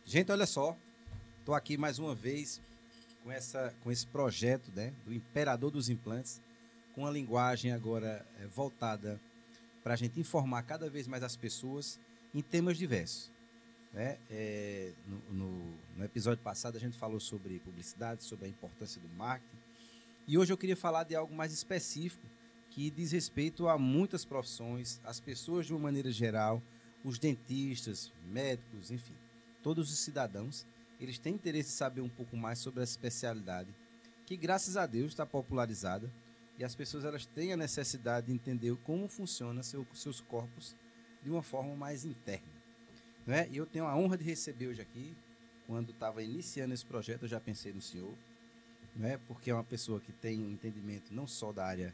Gente, olha só, estou aqui mais uma vez com esse projeto, né, do Imperador dos Implantes, com a linguagem agora voltada para a gente informar cada vez mais as pessoas em temas diversos. Né? No episódio passado a gente falou sobre publicidade, sobre a importância do marketing, e hoje eu queria falar de algo mais específico que diz respeito a muitas profissões, as pessoas de uma maneira geral, os dentistas, médicos, enfim, todos os cidadãos, eles têm interesse em saber um pouco mais sobre essa especialidade, que graças a Deus está popularizada, e as pessoas elas têm a necessidade de entender como funciona seus corpos de uma forma mais interna. Né? E eu tenho a honra de receber hoje aqui, quando estava iniciando esse projeto, eu já pensei no senhor, né? Porque é uma pessoa que tem um entendimento não só da área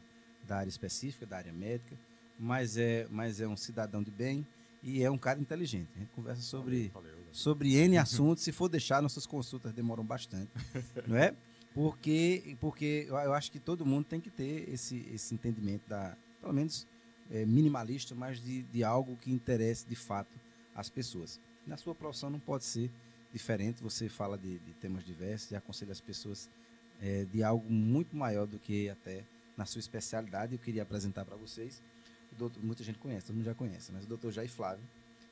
específica, da área médica, mas é um cidadão de bem e é um cara inteligente. A gente conversa sobre N assuntos. Se for deixar, nossas consultas demoram bastante, não é? Porque eu acho que todo mundo tem que ter esse entendimento, pelo menos minimalista, mas de algo que interesse de fato as pessoas. Na sua profissão não pode ser diferente, você fala de temas diversos e aconselha as pessoas de algo muito maior do que até na sua especialidade. Eu queria apresentar para vocês, muita gente conhece, todo mundo já conhece, mas o doutor Jair Flávio,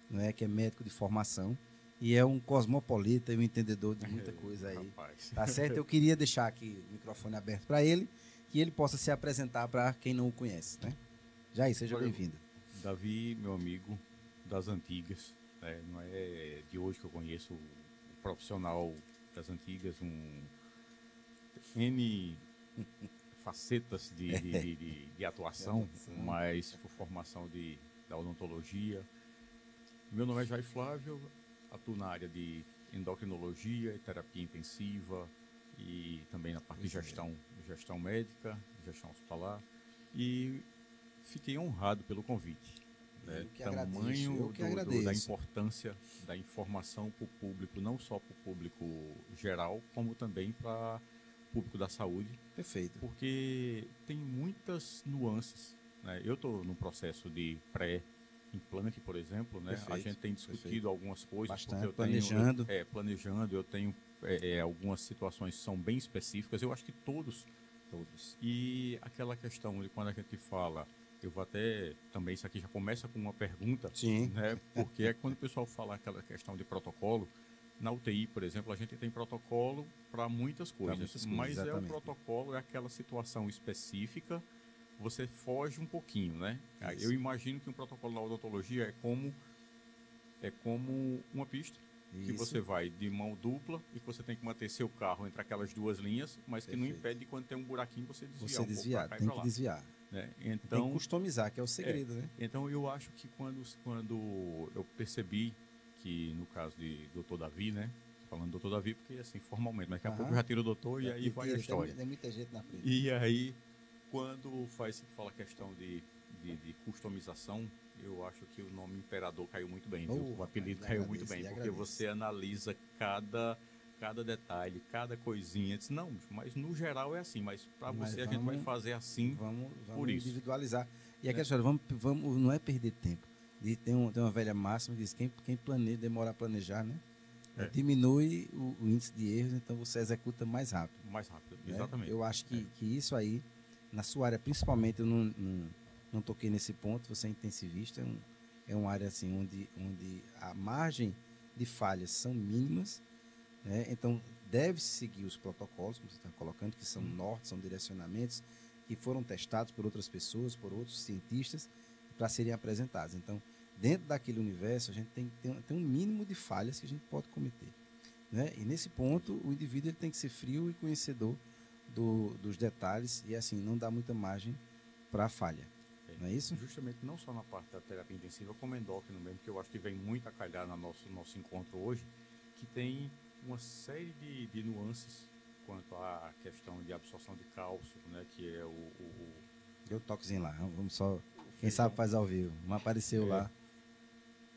não é, que é médico de formação e é um cosmopolita e um entendedor de muita coisa aí. Rapaz. Tá certo? Eu queria deixar aqui o microfone aberto para ele, que ele possa se apresentar para quem não o conhece. Né? Jair, seja bem-vindo. Davi, meu amigo das antigas, né? Não é de hoje que eu conheço o profissional das antigas, N facetas de atuação, mas por formação da odontologia. Meu nome é Jair Flávio, atuo na área de endocrinologia e terapia intensiva e também na parte de gestão médica, gestão hospitalar, e fiquei honrado pelo convite. Né? Tamanho da importância da informação para o público, não só para o público geral, como também para o público da saúde. Perfeito. Porque tem muitas nuances. Né? Eu estou no processo de pré-implante, por exemplo. Né? A gente tem discutido algumas coisas. Bastante, porque eu planejando. Planejando, eu tenho algumas situações que são bem específicas. Eu acho que todos. E aquela questão de quando a gente fala... Eu vou até, também isso aqui já começa com uma pergunta, sim, né? Porque é quando o pessoal fala aquela questão de protocolo, na UTI, por exemplo, a gente tem protocolo para muitas coisas, mas exatamente. O protocolo é aquela situação específica, você foge um pouquinho, né? Isso. Eu imagino que um protocolo na odontologia é como uma pista, que você vai de mão dupla e que você tem que manter seu carro entre aquelas duas linhas, mas que não impede de quando tem um buraquinho você desviar. Tem que desviar. Né? Então, tem que customizar, que é o segredo, né? Então eu acho que quando eu percebi que no caso de Dr. Davi, né? Falando Dr. Davi porque assim, formalmente, mas daqui a pouco eu já tiro o doutor e aí vai a história. Tem muita gente na frente. E aí, quando fala questão de customização, eu acho que o nome Imperador caiu muito bem, viu? O apelido caiu muito bem, porque você analisa cada detalhe, cada coisinha. Disse, não, mas no geral é assim, mas para você a gente vai fazer assim, vamos por isso. Individualizar. E aquela história, vamos, não é perder tempo. E tem uma velha máxima que diz, quem demora a planejar, né? Diminui o índice de erros, então você executa mais rápido. Mais rápido, exatamente. Eu acho que isso aí, na sua área principalmente, eu não toquei nesse ponto, você é intensivista, é uma área assim, onde a margem de falhas são mínimas, né? Então, deve-se seguir os protocolos, como você está colocando, que são nortes, são direcionamentos que foram testados por outras pessoas, por outros cientistas, para serem apresentados. Então, dentro daquele universo, a gente tem um mínimo de falhas que a gente pode cometer. Né? E nesse ponto, o indivíduo ele tem que ser frio e conhecedor dos detalhes e, assim, não dá muita margem para falha. Não é isso? Justamente, não só na parte da terapia intensiva, como endócrino mesmo, que eu acho que vem muito a calhar no nosso encontro hoje, que tem uma série de nuances quanto à questão de absorção de cálcio, né, que é Deu um toquezinho lá, vamos só... Quem sabe faz ao vivo. Não apareceu lá.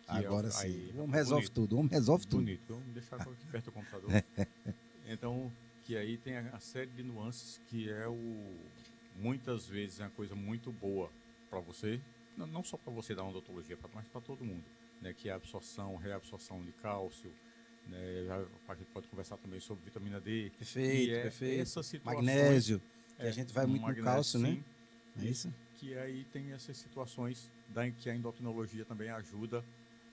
Agora sim. Aí, o homem resolve tudo. O homem resolve tudo. Bonito. Vamos deixar aqui perto do computador. Então, que aí tem a série de nuances que muitas vezes é uma coisa muito boa para você, não só para você da odontologia, mas para todo mundo, né? Que é a absorção, reabsorção de cálcio, né? A gente pode conversar também sobre vitamina D. Perfeito, e perfeito. Essas situações, Magnésio, que a gente vai muito no magnésio, cálcio, né? sim, É isso? que aí tem essas situações que a endocrinologia também ajuda.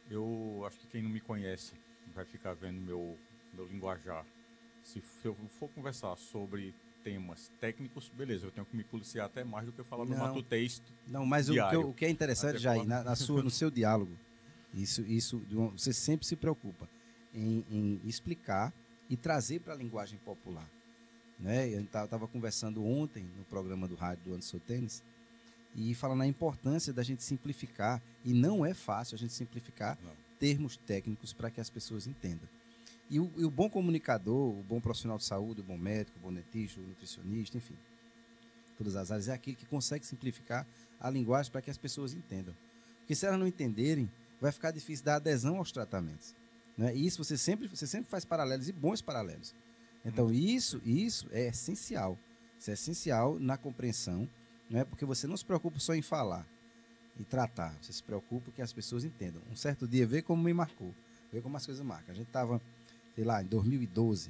Eu acho que quem não me conhece vai ficar vendo meu linguajar. Se eu for conversar sobre temas técnicos, beleza, eu tenho que me policiar até mais do que eu falar no mato texto. Não, mas o que é interessante, Jair, no seu diálogo, você sempre se preocupa em explicar e trazer para a linguagem popular. Né? Eu estava conversando ontem no programa do rádio do Anderson Tênis e falando a importância da gente simplificar, e não é fácil a gente simplificar termos técnicos para que as pessoas entendam. E o bom comunicador, o bom profissional de saúde, o bom médico, o bom dentista, o nutricionista, enfim, todas as áreas, é aquele que consegue simplificar a linguagem para que as pessoas entendam. Porque se elas não entenderem, vai ficar difícil dar adesão aos tratamentos. Né? E isso você sempre faz paralelos, e bons paralelos. Então, isso é essencial. Isso é essencial na compreensão, né? Porque você não se preocupa só em falar e tratar. Você se preocupa que as pessoas entendam. Um certo dia, vê como me marcou. Vê como as coisas marcam. A gente estava, sei lá, em 2012.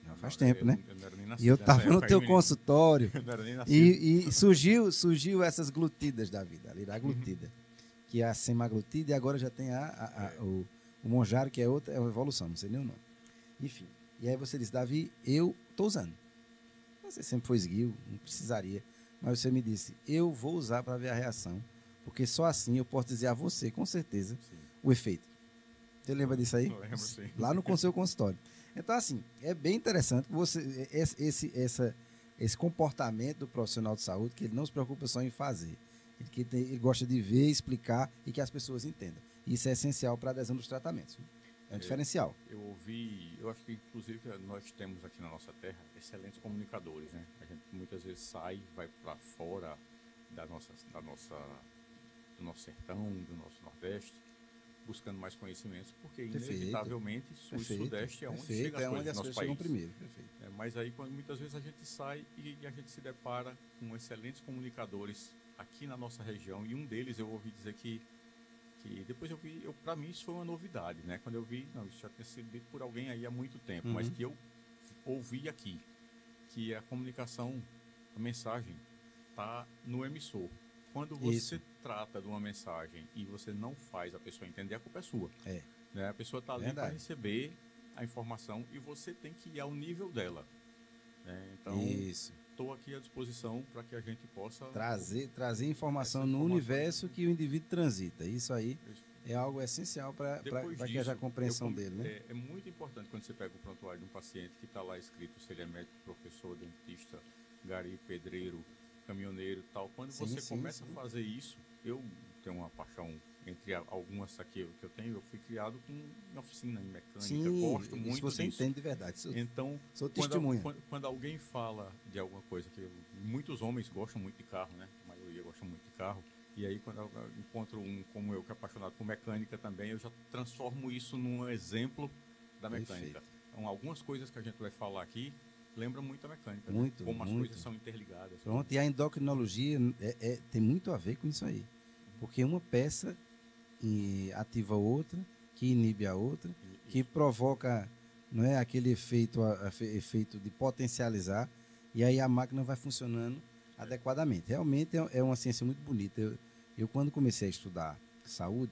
Já faz tempo, né? Eu não era nem nascido, e eu estava no teu consultório. Eu não era nem e surgiu essas glutidas da vida. Ali, a glutida. Que é a semaglutida, e agora já tem o Monjaro, que é outra, é uma evolução, não sei nem o nome. Enfim. E aí você disse, Davi, eu estou usando. Você sempre foi esguio, não precisaria. Mas você me disse, eu vou usar para ver a reação, porque só assim eu posso dizer a você, com certeza, sim, o efeito. Você lembra disso aí? Eu lembro, sim. Lá no seu consultório. Então, assim, é bem interessante você, esse comportamento do profissional de saúde, que ele não se preocupa só em fazer. Ele gosta de ver, explicar e que as pessoas entendam. Isso é essencial para a adesão dos tratamentos. É um diferencial. Eu acho que inclusive nós temos aqui na nossa terra excelentes comunicadores, né? A gente muitas vezes vai para fora do nosso sertão, do nosso Nordeste, buscando mais conhecimentos, porque inevitavelmente Sul e Sudeste é onde chega as coisas no nosso país. Primeiro. Mas aí muitas vezes a gente sai e a gente se depara com excelentes comunicadores aqui na nossa região, e um deles eu ouvi dizer que depois para mim isso foi uma novidade, né? Quando eu vi, não, isso já tinha sido dito por alguém aí há muito tempo, mas que eu ouvi aqui, que a comunicação, a mensagem está no emissor. Quando você trata de uma mensagem e você não faz a pessoa entender, a culpa é sua. Né? A pessoa está ali para receber a informação e você tem que ir ao nível dela. Né? Então, estou aqui à disposição para que a gente possa trazer informação no universo que o indivíduo transita. Isso aí é algo essencial para que haja a compreensão dele. Né? É muito importante quando você pega o prontuário de um paciente que está lá escrito se ele é médico, professor, dentista, gari, pedreiro, caminhoneiro e tal. Quando você começa a fazer isso, eu tenho uma paixão entre algumas aqui que eu tenho. Eu fui criado em oficina, em mecânica, gosto muito disso. Você entende de verdade. Então, sou testemunha. Quando alguém fala de alguma coisa, que muitos homens gostam muito de carro, né? A maioria gosta muito de carro. E aí, quando eu encontro um como eu, que é apaixonado por mecânica também, eu já transformo isso num exemplo da mecânica. Então, algumas coisas que a gente vai falar aqui lembram muito a mecânica, como as coisas são interligadas. Pronto, e a endocrinologia tem muito a ver com isso aí. Porque uma peça ativa a outra, que inibe a outra, que provoca, não é, aquele efeito de potencializar, e aí a máquina vai funcionando adequadamente. Realmente é uma ciência muito bonita. Eu quando comecei a estudar saúde,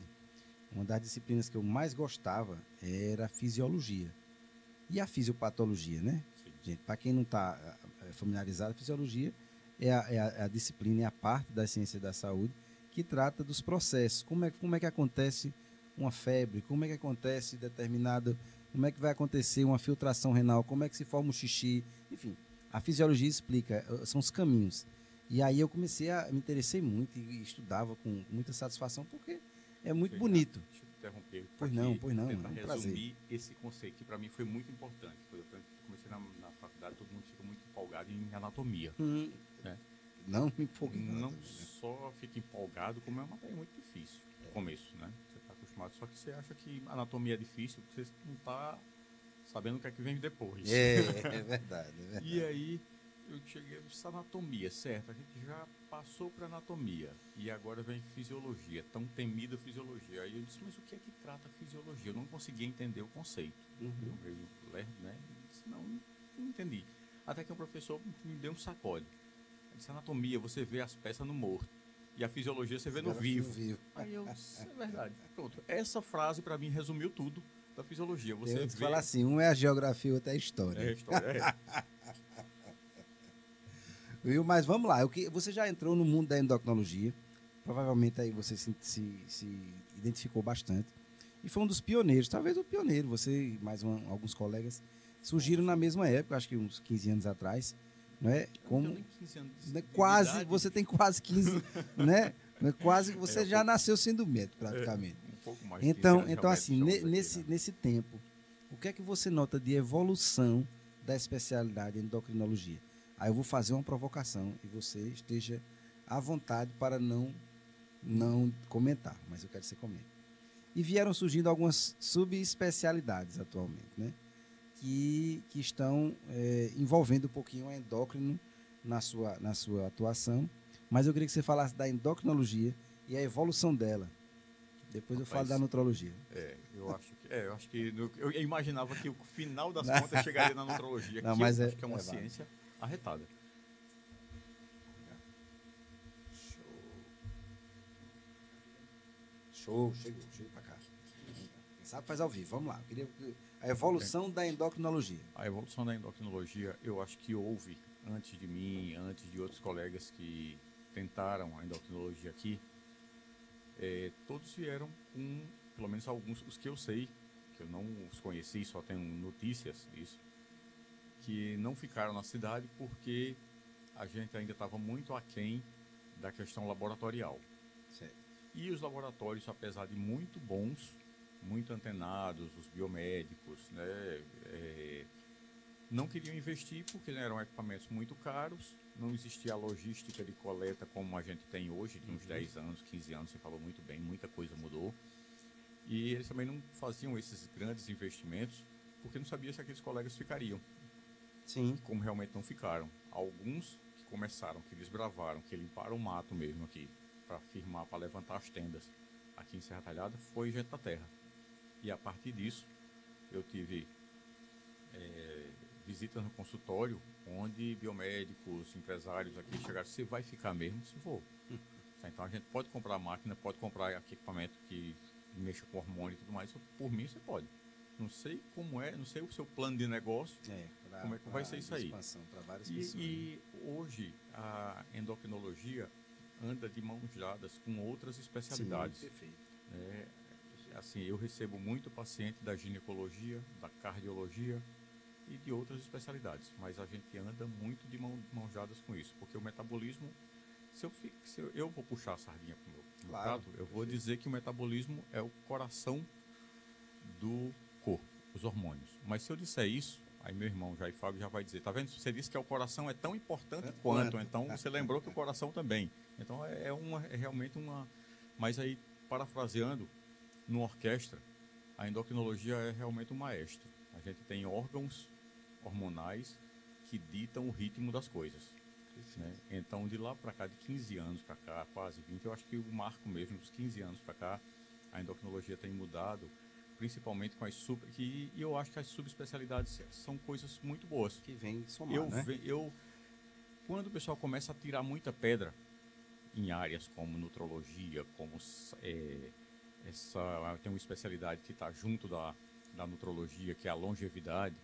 uma das disciplinas que eu mais gostava era a fisiologia e a fisiopatologia, né? Gente, para quem não está familiarizado, a fisiologia é a disciplina, é a parte da ciência da saúde que trata dos processos. Como é que acontece uma febre, como é que acontece como é que vai acontecer uma filtração renal, como é que se forma um xixi, enfim, a fisiologia explica, são os caminhos. E aí eu comecei me interessei muito e estudava com muita satisfação, porque é muito bonito. Deixa eu te interromper. Pois não, tentar é um resumir prazer. Esse conceito, que para mim foi muito importante. Quando eu comecei na faculdade, todo mundo fica muito empolgado em anatomia. Né? Não me empolgue. Não só fica empolgado, como é uma matéria muito difícil no começo, né? Você está acostumado, só que você acha que anatomia é difícil, porque você não está sabendo o que é que vem depois. É verdade. E aí, eu cheguei nessa anatomia, certo? A gente já passou para anatomia e agora vem fisiologia, tão temida fisiologia. Aí eu disse, mas o que é que trata a fisiologia? Eu não conseguia entender o conceito. Eu meio lerdo, né? Eu disse, não entendi. Até que um professor me deu um sacode. Ele disse, anatomia, você vê as peças no morto. E a fisiologia você vê no vivo. Aí eu disse, é verdade. Pronto. Essa frase, para mim, resumiu tudo da fisiologia. Você Eu vê... falo assim, um é a geografia, o outro é a história. É a história, é. Viu? Mas vamos lá, você já entrou no mundo da endocrinologia, provavelmente aí você se identificou bastante, e foi um dos pioneiros, talvez o pioneiro, você e mais alguns colegas surgiram na mesma época, acho que uns 15 anos atrás, não é? Como, não tenho nem 15 anos de quase, idade. você tem quase 15, né? Quase, você já nasceu sendo médico, praticamente. Um pouco mais de 15 Então, anos então assim, aqui, né? nesse tempo, o que é que você nota de evolução da especialidade em endocrinologia? Aí eu vou fazer uma provocação e você esteja à vontade para não comentar, mas eu quero que você comente. E vieram surgindo algumas subespecialidades atualmente, né? Que estão envolvendo um pouquinho a endócrino na sua atuação, mas eu queria que você falasse da endocrinologia e a evolução dela. Depois eu falo da nutrologia. Eu acho que eu imaginava que o final das contas chegaria na nutrologia, não, que mas eu acho que é uma ciência arretada. Show, chegou pra cá. Quem sabe faz ao vivo, vamos lá. Eu queria a evolução da endocrinologia. A evolução da endocrinologia, eu acho que houve antes de mim, antes de outros colegas que tentaram a endocrinologia aqui, todos vieram com, pelo menos alguns, os que eu sei, que eu não os conheci, só tenho notícias disso, que não ficaram na cidade porque a gente ainda estava muito aquém da questão laboratorial. Certo. E os laboratórios, apesar de muito bons, muito antenados, os biomédicos, né, não queriam investir porque eram equipamentos muito caros, não existia a logística de coleta como a gente tem hoje, de uns 10 anos, 15 anos, você falou muito bem, muita coisa mudou. E eles também não faziam esses grandes investimentos porque não sabiam se aqueles colegas ficariam. Sim. Como realmente não ficaram. Alguns que começaram, que desbravaram, que limparam o mato mesmo aqui, para firmar, para levantar as tendas aqui em Serra Talhada, foi gente da terra. E a partir disso, eu tive visitas no consultório, onde biomédicos, empresários aqui chegaram, você vai ficar mesmo? Se vou. Então a gente pode comprar máquina, pode comprar equipamento que mexa com hormônio e tudo mais, por mim você pode. Não sei como não sei o seu plano de negócio, como é que vai ser isso aí. E hoje a endocrinologia anda de mãos dadas com outras especialidades. Sim, perfeito. Assim, eu recebo muito paciente da ginecologia, da cardiologia e de outras especialidades, mas a gente anda muito de mãos dadas com isso, porque o metabolismo, se eu vou puxar a sardinha para o meu prato, eu vou dizer que o metabolismo é o coração do corpo, os hormônios. Mas se eu disser isso, aí meu irmão Jair Fábio já vai dizer, tá vendo? Você disse que o coração é tão importante quanto, então você lembrou que o coração também. Então é realmente uma... Mas aí, parafraseando, no orquestra, a endocrinologia é realmente um maestro. A gente tem órgãos hormonais que ditam o ritmo das coisas. Né? Então, de lá para cá, de 15 anos para cá, quase 20, eu acho que o marco mesmo, dos 15 anos para cá, a endocrinologia tem mudado, principalmente com as e eu acho que as subespecialidades são coisas muito boas. Que vem somar, né? Quando o pessoal começa a tirar muita pedra em áreas como nutrologia, como tem uma especialidade que está junto da nutrologia, que é a longevidade.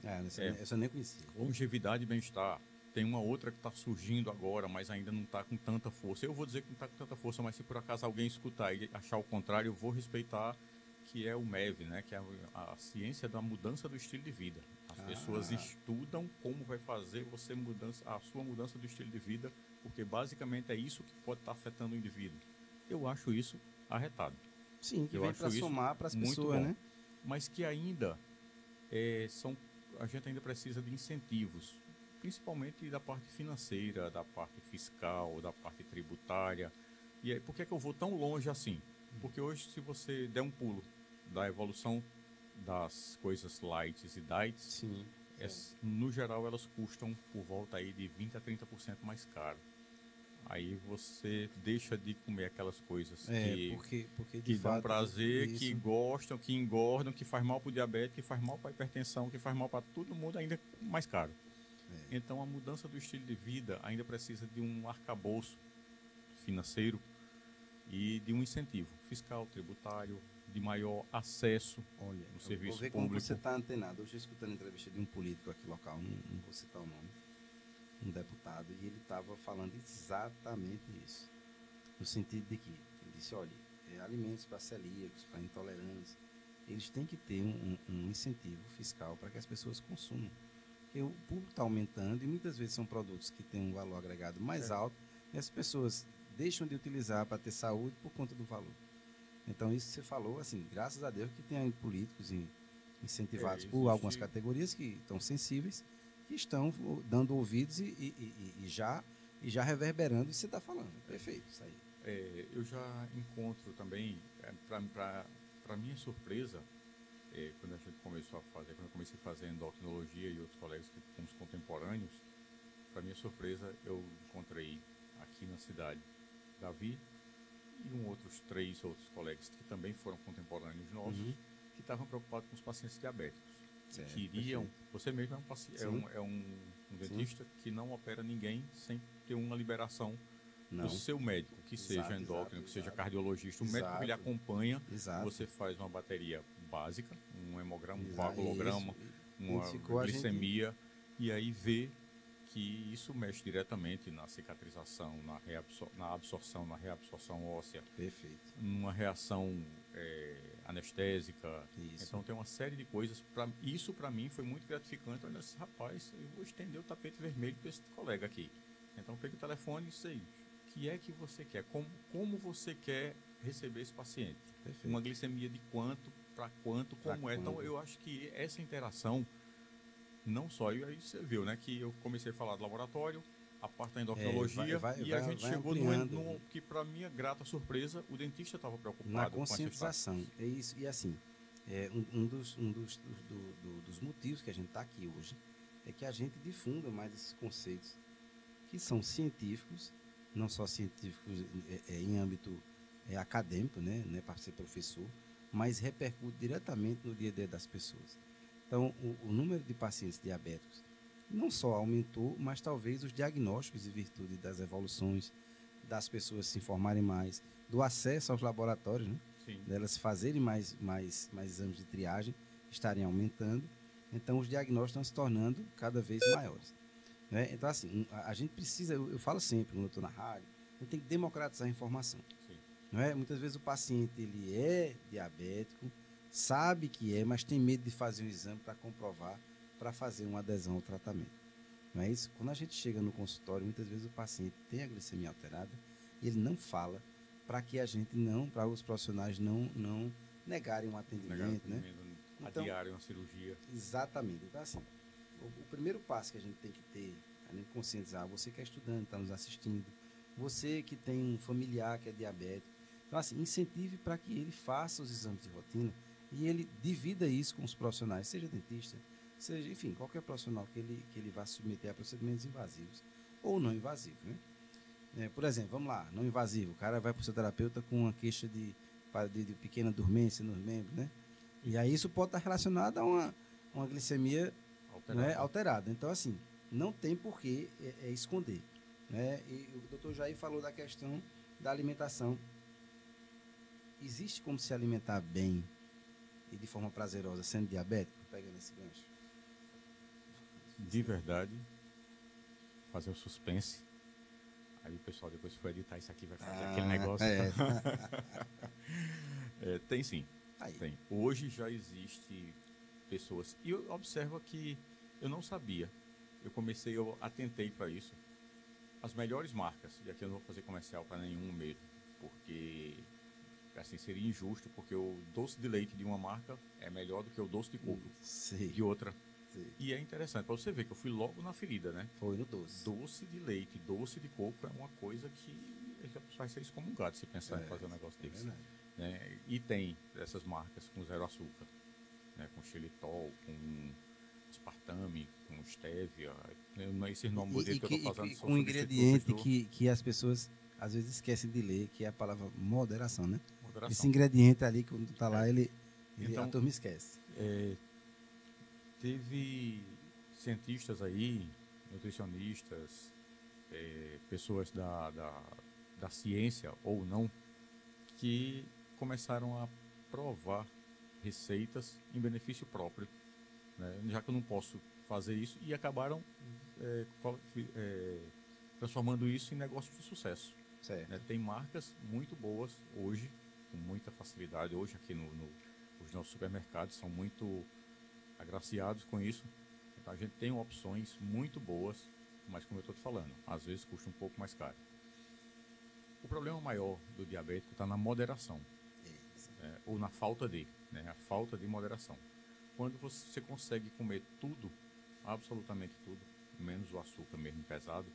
Essa eu nem conhecia. Longevidade e bem-estar. Tem uma outra que está surgindo agora, mas ainda não está com tanta força. Eu vou dizer que não está com tanta força, mas se por acaso alguém escutar e achar o contrário, eu vou respeitar, que é o MEV, né? Que é a ciência da mudança do estilo de vida. As pessoas estudam como vai fazer a sua mudança do estilo de vida, porque basicamente é isso que pode estar afetando o indivíduo. Eu acho isso arretado. Sim, que vem para somar para as pessoas, né? Mas que ainda a gente ainda precisa de incentivos, principalmente da parte financeira, da parte fiscal, da parte tributária. E aí, por que eu vou tão longe assim? Porque hoje, se você der um pulo da evolução das coisas lights e diets, no geral, elas custam por volta aí de 20 a 30% mais caro. Aí você deixa de comer aquelas coisas porque que dão prazer, isso... que gostam, que engordam, que faz mal para o diabetes, que faz mal para a hipertensão, que faz mal para todo mundo, ainda mais caro. Então, a mudança do estilo de vida ainda precisa de um arcabouço financeiro e de um incentivo fiscal, tributário, de maior acesso no serviço vou ver público. Como você está antenado. Hoje, escutando a entrevista de um político aqui local, não vou citar o nome, um deputado, e ele estava falando exatamente isso. No sentido de que, ele disse, olha, alimentos para celíacos, para intolerantes, eles têm que ter um incentivo fiscal para que as pessoas consumam. Porque o público está aumentando e muitas vezes são produtos que têm um valor agregado mais alto e as pessoas deixam de utilizar para ter saúde por conta do valor. Então, isso que você falou, assim, graças a Deus que tem aí políticos incentivados por algumas categorias que estão sensíveis, que estão dando ouvidos e já reverberando o que você está falando. Perfeito, isso aí. Eu já encontro também, para minha surpresa, quando a gente começou a fazer, quando eu comecei a fazer endocrinologia e outros colegas que fomos contemporâneos, para minha surpresa, eu encontrei aqui na cidade Davi e outros 3 outros colegas que também foram contemporâneos nossos, que estavam preocupados com os pacientes diabéticos. Certo, queriam, você mesmo é um dentista que não opera ninguém sem ter uma liberação do seu médico, que seja endócrino, que seja cardiologista, o médico que lhe acompanha, você faz uma bateria básica, um hemograma, um coagulograma, uma glicemia, e aí vê que isso mexe diretamente na cicatrização, na absorção, na reabsorção óssea. Perfeito. Numa reação anestésica. Isso. Então tem uma série de coisas. Isso para mim foi muito gratificante. Olha, esse rapaz, eu vou estender o tapete vermelho para esse colega aqui. Então peguei o telefone e sei, o que é que você quer? Como você quer receber esse paciente? Perfeito. Uma glicemia de quanto, para quanto, como é? Então eu acho que essa interação, não só, e aí você viu, né, que eu comecei a falar do laboratório, a parte da endocrinologia, e a gente chegou no que, para minha grata surpresa, o dentista estava preocupado na conscientização. É isso, e assim, um dos motivos que a gente está aqui hoje é que a gente difunda mais esses conceitos que são científicos, não só científicos em âmbito acadêmico, né, para ser professor, mas repercute diretamente no dia a dia das pessoas. Então, o número de pacientes diabéticos não só aumentou, mas talvez os diagnósticos, em virtude das evoluções, das pessoas se informarem mais, do acesso aos laboratórios, né? Delas fazerem mais exames de triagem, estarem aumentando. Então, os diagnósticos estão se tornando cada vez maiores. Né? Então, assim, a gente precisa, eu falo sempre, quando eu estou na rádio, a gente tem que democratizar a informação. Não é? Muitas vezes o paciente ele é diabético, sabe que mas tem medo de fazer um exame para comprovar, para fazer uma adesão ao tratamento. Não é isso? Quando a gente chega no consultório, muitas vezes o paciente tem a glicemia alterada, ele não fala para que a gente para os profissionais não negarem um atendimento, né? Então, adiarem uma cirurgia. Exatamente. Então, assim, o primeiro passo que a gente tem que ter, além de conscientizar, você que é estudante, está nos assistindo, você que tem um familiar que é diabético, então, assim, incentive para que ele faça os exames de rotina e ele divida isso com os profissionais, seja dentista, seja, enfim, qualquer profissional que ele vá submeter a procedimentos invasivos ou não invasivos, né? Por exemplo, vamos lá, não invasivo, o cara vai para o seu terapeuta com uma queixa de pequena dormência nos membros, né? E aí isso pode estar relacionado a uma glicemia alterada. Então, assim, não tem por que esconder, né? E o doutor Jair falou da questão da alimentação. Existe como se alimentar bem e de forma prazerosa sendo diabético? Pegando esse gancho. De verdade, fazer o suspense. Aí o pessoal depois foi editar isso aqui, vai fazer aquele negócio. Tem sim. Tem. Hoje já existe pessoas. E eu observo que eu não sabia. Eu atentei para isso. As melhores marcas, e aqui eu não vou fazer comercial para nenhum mesmo, porque assim seria injusto, porque o doce de leite de uma marca é melhor do que o doce de coco de outra. Sim. E é interessante, para você ver que eu fui logo na ferida, né? Foi no doce. Doce de leite, doce de coco é uma coisa que vai ser excomungado se pensar em fazer um negócio desse. Né? E tem essas marcas com zero açúcar, né? Com xilitol, com aspartame, estévia, esses nomes bonitos que eu estou fazendo. E com um ingrediente que as pessoas às vezes esquecem de ler, que é a palavra moderação, né? Moderação. Esse ingrediente ali, quando está lá, Então, a turma esquece. Teve cientistas aí, nutricionistas, pessoas da ciência ou não, que começaram a provar receitas em benefício próprio, né? Já que eu não posso fazer isso, e acabaram transformando isso em negócio de sucesso. Certo. Né? Tem marcas muito boas hoje, com muita facilidade. Hoje aqui os nossos supermercados são muito agraciados com isso. Então a gente tem opções muito boas, mas como eu estou te falando, às vezes custa um pouco mais caro. O problema maior do diabético está na moderação, ou na falta de, né? A falta de moderação. Quando você consegue comer tudo, absolutamente tudo, menos o açúcar mesmo pesado,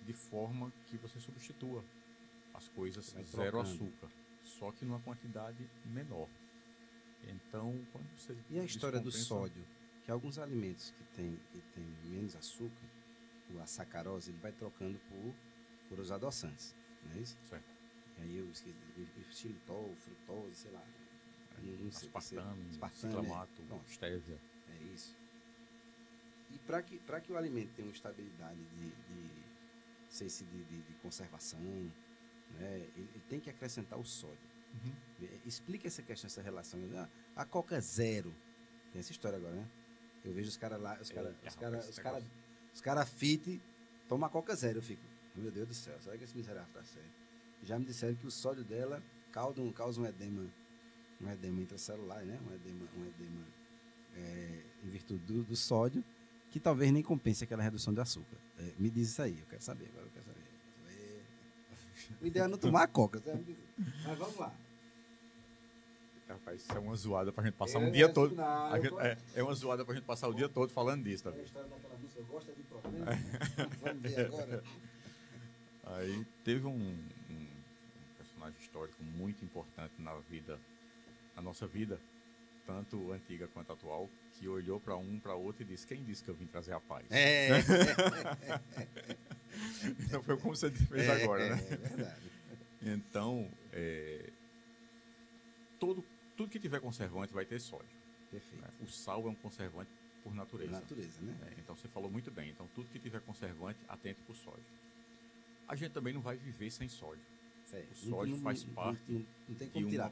de forma que você substitua as coisas zero açúcar, só que numa quantidade menor. Então, quando você e a história do sódio, que alguns alimentos que tem menos açúcar, a sacarose, ele vai trocando por os adoçantes, não é isso? Certo. E aí eu esqueci, xilitol, frutose, sei lá, não sei, aspartame, ciclamato, estévia. É isso. E para que o alimento tenha uma estabilidade de conservação, né, ele tem que acrescentar o sódio. Uhum. Explica essa questão, essa relação. A Coca Zero, tem essa história agora, né? Eu vejo os caras lá, os caras fit tomam a Coca Zero, eu fico, meu Deus do céu, será que esse miserável tá certo? Já me disseram que o sódio dela causa um edema intracelular, né? Um edema em virtude do sódio, que talvez nem compense aquela redução de açúcar. Me diz isso aí, eu quero saber. O ideal é não tomar a Coca, mas vamos lá. Rapaz, isso é uma zoada pra gente passar um dia todo. É uma zoada pra gente passar o dia todo falando disso, tá vendo? A história daquela música, eu gosto de problema. Vamos ver agora. Aí teve um personagem histórico muito importante na nossa vida, tanto antiga quanto atual, que olhou para outro e disse: quem disse que eu vim trazer a paz? Então foi como você fez agora, né? É verdade. Então, tudo que tiver conservante vai ter sódio. Perfeito. Né? O sal é um conservante por natureza. Por natureza, né? Então você falou muito bem. Então tudo que tiver conservante, atente para o sódio. A gente também não vai viver sem sódio. Certo. O sódio faz parte não tem como tirar.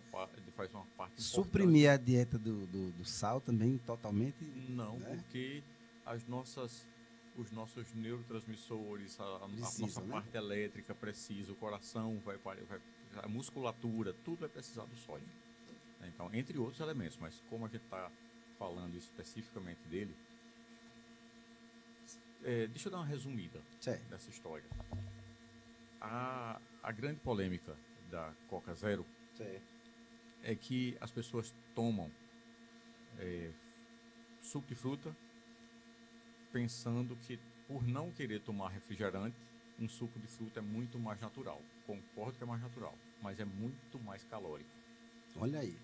Faz uma parte importante. Suprimir a dieta do sal também totalmente? Não, né? Porque os nossos neurotransmissores, a nossa parte elétrica precisa, o coração a musculatura, tudo vai precisar do sódio. Então, entre outros elementos, mas como a gente está falando especificamente dele, deixa eu dar uma resumida dessa história. A grande polêmica da Coca Zero é que as pessoas tomam suco de fruta pensando que, por não querer tomar refrigerante, um suco de fruta é muito mais natural. Concordo que é mais natural, mas é muito mais calórico. Olha aí.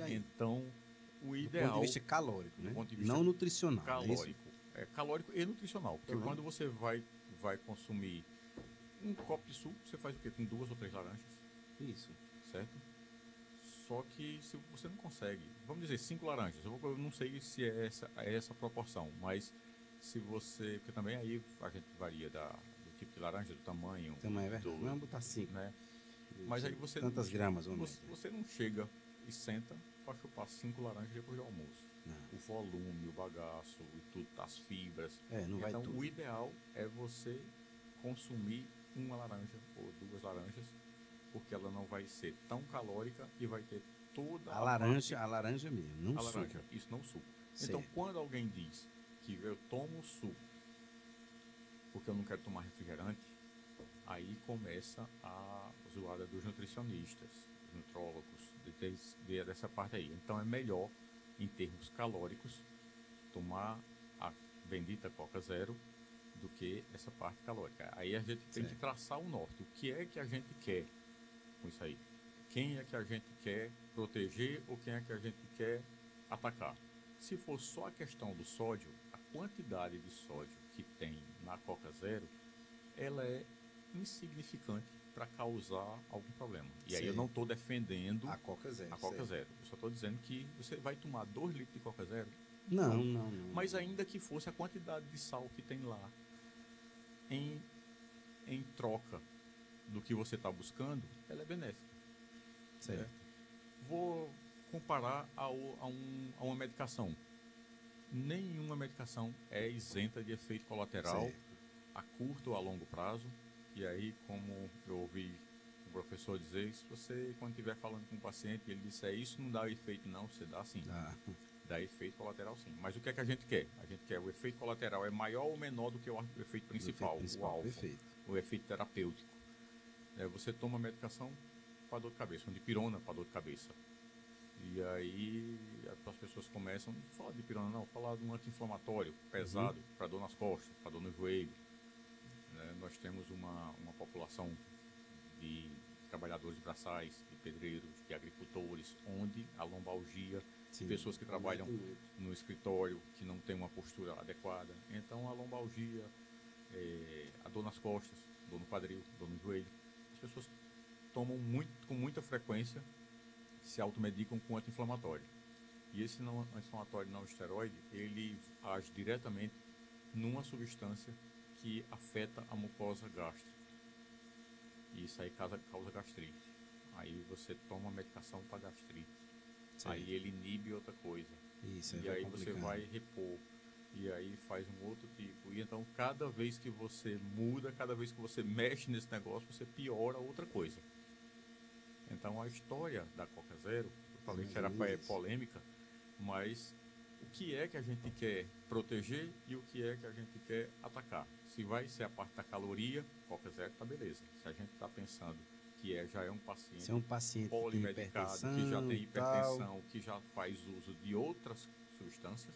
Então, o ideal... Do ponto de vista calórico, né? Não nutricional. Calórico. Calórico e nutricional. Porque quando você vai consumir um copo de suco, você faz o quê? Com 2 ou 3 laranjas. Isso. Certo? Só que se você não consegue, vamos dizer 5 laranjas, eu não sei se é essa proporção, mas se você, porque também aí a gente varia do tipo de laranja, do tamanho. Também é verdade. Vamos botar 5. Né? Mas aí você tantas gramas, você não chega e senta para chupar 5 laranjas depois do almoço. Não. O volume, o bagaço, e tudo, as fibras. Não vai então tudo. O ideal é você consumir 1 laranja ou 2 laranjas, porque ela não vai ser tão calórica e vai ter toda a laranja mesmo, não suco. Laranja, isso não suco. Certo. Então, quando alguém diz que eu tomo suco porque eu não quero tomar refrigerante, aí começa a zoada dos nutricionistas, dos nutrólogos, dessa parte aí. Então, é melhor, em termos calóricos, tomar a bendita Coca Zero do que essa parte calórica. Aí a gente tem que traçar o norte. O que é que a gente quer com isso aí? Quem é que a gente quer proteger ou quem é que a gente quer atacar? Se for só a questão do sódio, a quantidade de sódio que tem na Coca Zero, ela é insignificante para causar algum problema. E aí eu não estou defendendo a Coca Zero. A Coca Zero. Eu só estou dizendo que você vai tomar 2 litros de Coca Zero. Não. Mas ainda que fosse a quantidade de sal que tem lá, em troca do que você está buscando, ela é benéfica. Certo. Né? Vou comparar a uma medicação. Nenhuma medicação é isenta de efeito colateral a curto ou a longo prazo. E aí, como eu ouvi o professor dizer, se você, quando estiver falando com o paciente, ele disser isso não dá efeito não, você dá sim. Dá efeito colateral sim. Mas o que é que a gente quer? A gente quer o efeito colateral é maior ou menor do que o efeito principal, o alvo, o efeito terapêutico. Você toma medicação para dor de cabeça, uma dipirona para dor de cabeça. E aí as pessoas começam, não falar de dipirona não, falar de um anti-inflamatório pesado, para dor nas costas, para dor no joelho. Nós temos uma população de trabalhadores braçais, de pedreiros, de agricultores, onde a lombalgia, de pessoas que trabalham no escritório, que não tem uma postura adequada. Então, a lombalgia, a dor nas costas, dor no quadril, dor no joelho, as pessoas tomam com muita frequência, se automedicam com anti-inflamatório. E esse anti-inflamatório não esteroide, ele age diretamente numa substância que afeta a mucosa gástrica. E isso aí causa gastrite. Aí você toma medicação para gastrite. Sim. Aí ele inibe outra coisa. Isso, e aí você vai repor. E aí faz um outro tipo. E então, cada vez que você muda, cada vez que você mexe nesse negócio, você piora outra coisa. Então, a história da Coca Zero, eu falei que era polêmica, mas o que é que a gente quer proteger e o que é que a gente quer atacar? Se vai ser a parte da caloria, Coca Zero tá beleza. Se a gente está pensando que já é um paciente, polimedicado, que já tem hipertensão, que já faz uso de outras substâncias,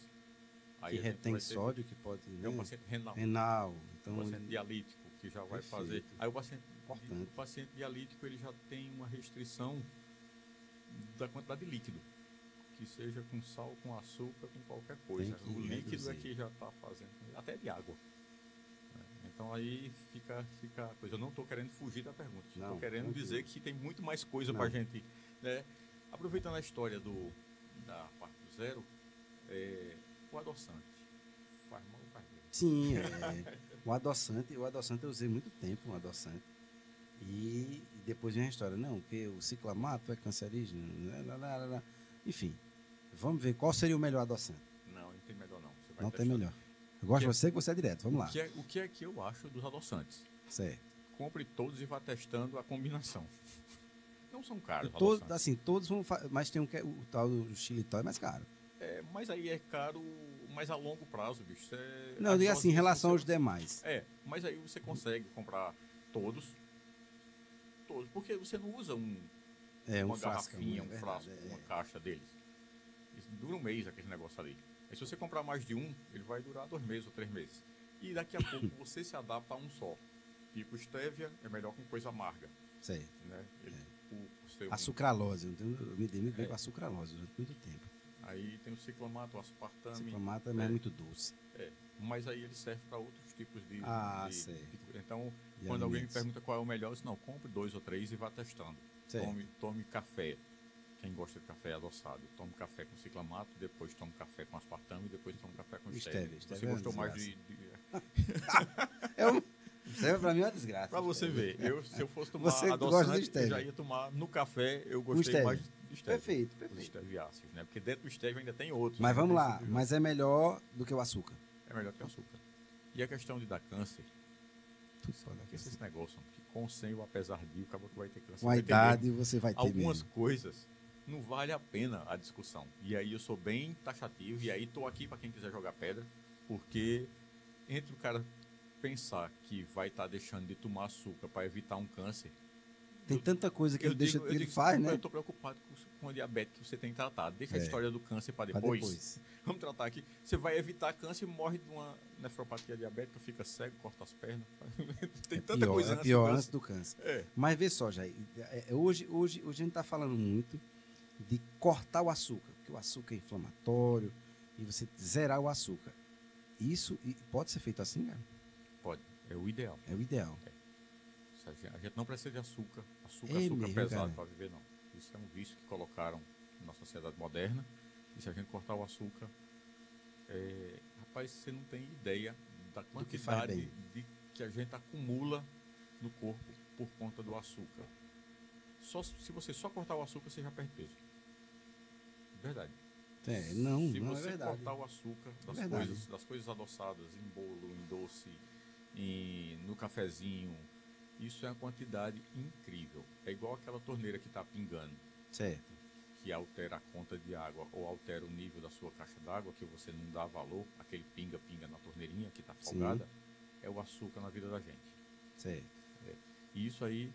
aí que retém sódio, que pode... É um paciente renal. Então, um paciente dialítico, que já vai fazer... Aí o paciente dialítico, ele já tem uma restrição da quantidade de líquido. Que seja com sal, com açúcar, com qualquer coisa. O líquido é que já está fazendo, até de água. Então aí fica a coisa. Eu não estou querendo fugir da pergunta. Estou querendo dizer que tem muito mais coisa para a gente. Aproveitando a história da parte do zero, o adoçante. Faz mal ou faz bem? Sim, o adoçante eu usei muito tempo, um adoçante. E depois vem a história, não, porque o ciclamato é cancerígeno. Enfim, vamos ver qual seria o melhor adoçante. Não tem melhor não. Você vai não tem melhor. Eu gosto de você que você é direto, vamos lá. O que é que eu acho dos adoçantes? Certo. Compre todos e vá testando a combinação. Não são caros todos vão... Mas tem o tal do xilitol é mais caro. Mas aí é caro, mas a longo prazo, bicho. Não, eu digo assim, em relação aos demais. Mas aí você consegue comprar todos, porque você não usa uma garrafinha, um frasco, uma caixa deles. Isso dura um mês aquele negócio ali. Aí se você comprar mais de um, ele vai durar 2 meses ou 3 meses. E daqui a pouco você se adapta a um só. Tipo, stevia é melhor com coisa amarga. Sei. Né? A sucralose. Eu me dei com a sucralose durante muito tempo. Aí tem o ciclamato, o aspartame. O ciclamato é muito doce. Mas aí ele serve para outros tipos de... Então, de quando alguém me pergunta qual é o melhor, eu disse, não, compre 2 ou 3 e vá testando. Tome café. Quem gosta de café adoçado, tome café com ciclamato, depois tome café com aspartame e depois tome café com stevia. Você gostou mais de... Stevia pra mim é uma desgraça. Pra você ver, se eu fosse tomar adoçante, eu já ia tomar no café, eu gostei mais de stevia. Perfeito. Os steviáceos, né? Porque dentro do stevia ainda tem outros. Mas vamos lá, mas é melhor do que o açúcar. É melhor que o açúcar. E a questão de dar câncer, esse negócio, que com ou sem o apesar de, acaba que vai ter câncer. Com a idade você vai ter algumas mesmo. coisas não vale a pena a discussão. E aí eu sou bem taxativo, e aí estou aqui para quem quiser jogar pedra, porque entre o cara pensar que vai estar deixando de tomar açúcar para evitar um câncer, tem tanta coisa que ele faz, né? Eu estou preocupado com a diabetes que você tem tratado. Deixa a história do câncer para depois. Vamos tratar aqui. Você vai evitar câncer e morre de uma nefropatia diabética, fica cego, corta as pernas. Tem tanta coisa antes. É pior antes do câncer. Mas vê só, Jair, hoje a gente está falando muito de cortar o açúcar, porque o açúcar é inflamatório, e você zerar o açúcar. Isso pode ser feito assim, cara? Pode. É o ideal. É o ideal. A gente não precisa de açúcar. Açúcar mesmo, pesado cara? para viver, não. Isso é um vício que colocaram na sociedade moderna. E se a gente cortar o açúcar, rapaz, você não tem ideia da que faz quantidade bem. que a gente acumula no corpo por conta do açúcar. Se você só cortar o açúcar, você já perde peso. Verdade. Não Se é você verdade. cortar o açúcar das coisas adoçadas, em bolo, em doce, no cafezinho, isso é uma quantidade incrível. É igual aquela torneira que está pingando. Certo. Que altera a conta de água ou altera o nível da sua caixa d'água, que você não dá valor, aquele pinga-pinga na torneirinha que está folgada, é o açúcar na vida da gente. Certo. E isso aí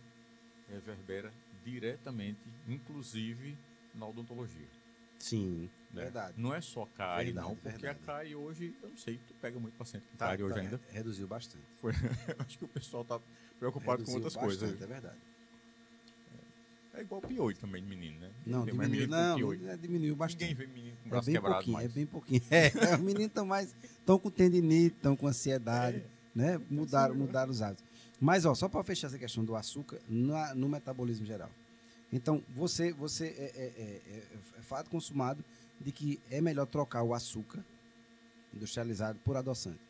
reverbera diretamente, inclusive na odontologia. Sim, Né? verdade. Não é só cárie, Verdade, não, porque verdade. a cárie hoje, eu não sei, tu pega muito paciente com cárie hoje ainda. Reduziu bastante. Acho que o pessoal está preocupado com outras bastante, coisas. É verdade. É igual piolho também de menino, né? Não, Tem mais diminuiu, menino com piolho. diminuiu bastante. Ninguém vê menino com braço bem quebrado pouquinho, mais. É bem pouquinho. Os meninos estão com tendinite, estão com ansiedade, né? Mudaram os hábitos. Mas, só para fechar essa questão do açúcar, no metabolismo geral. Então, você é fato consumado de que é melhor trocar o açúcar industrializado por adoçante.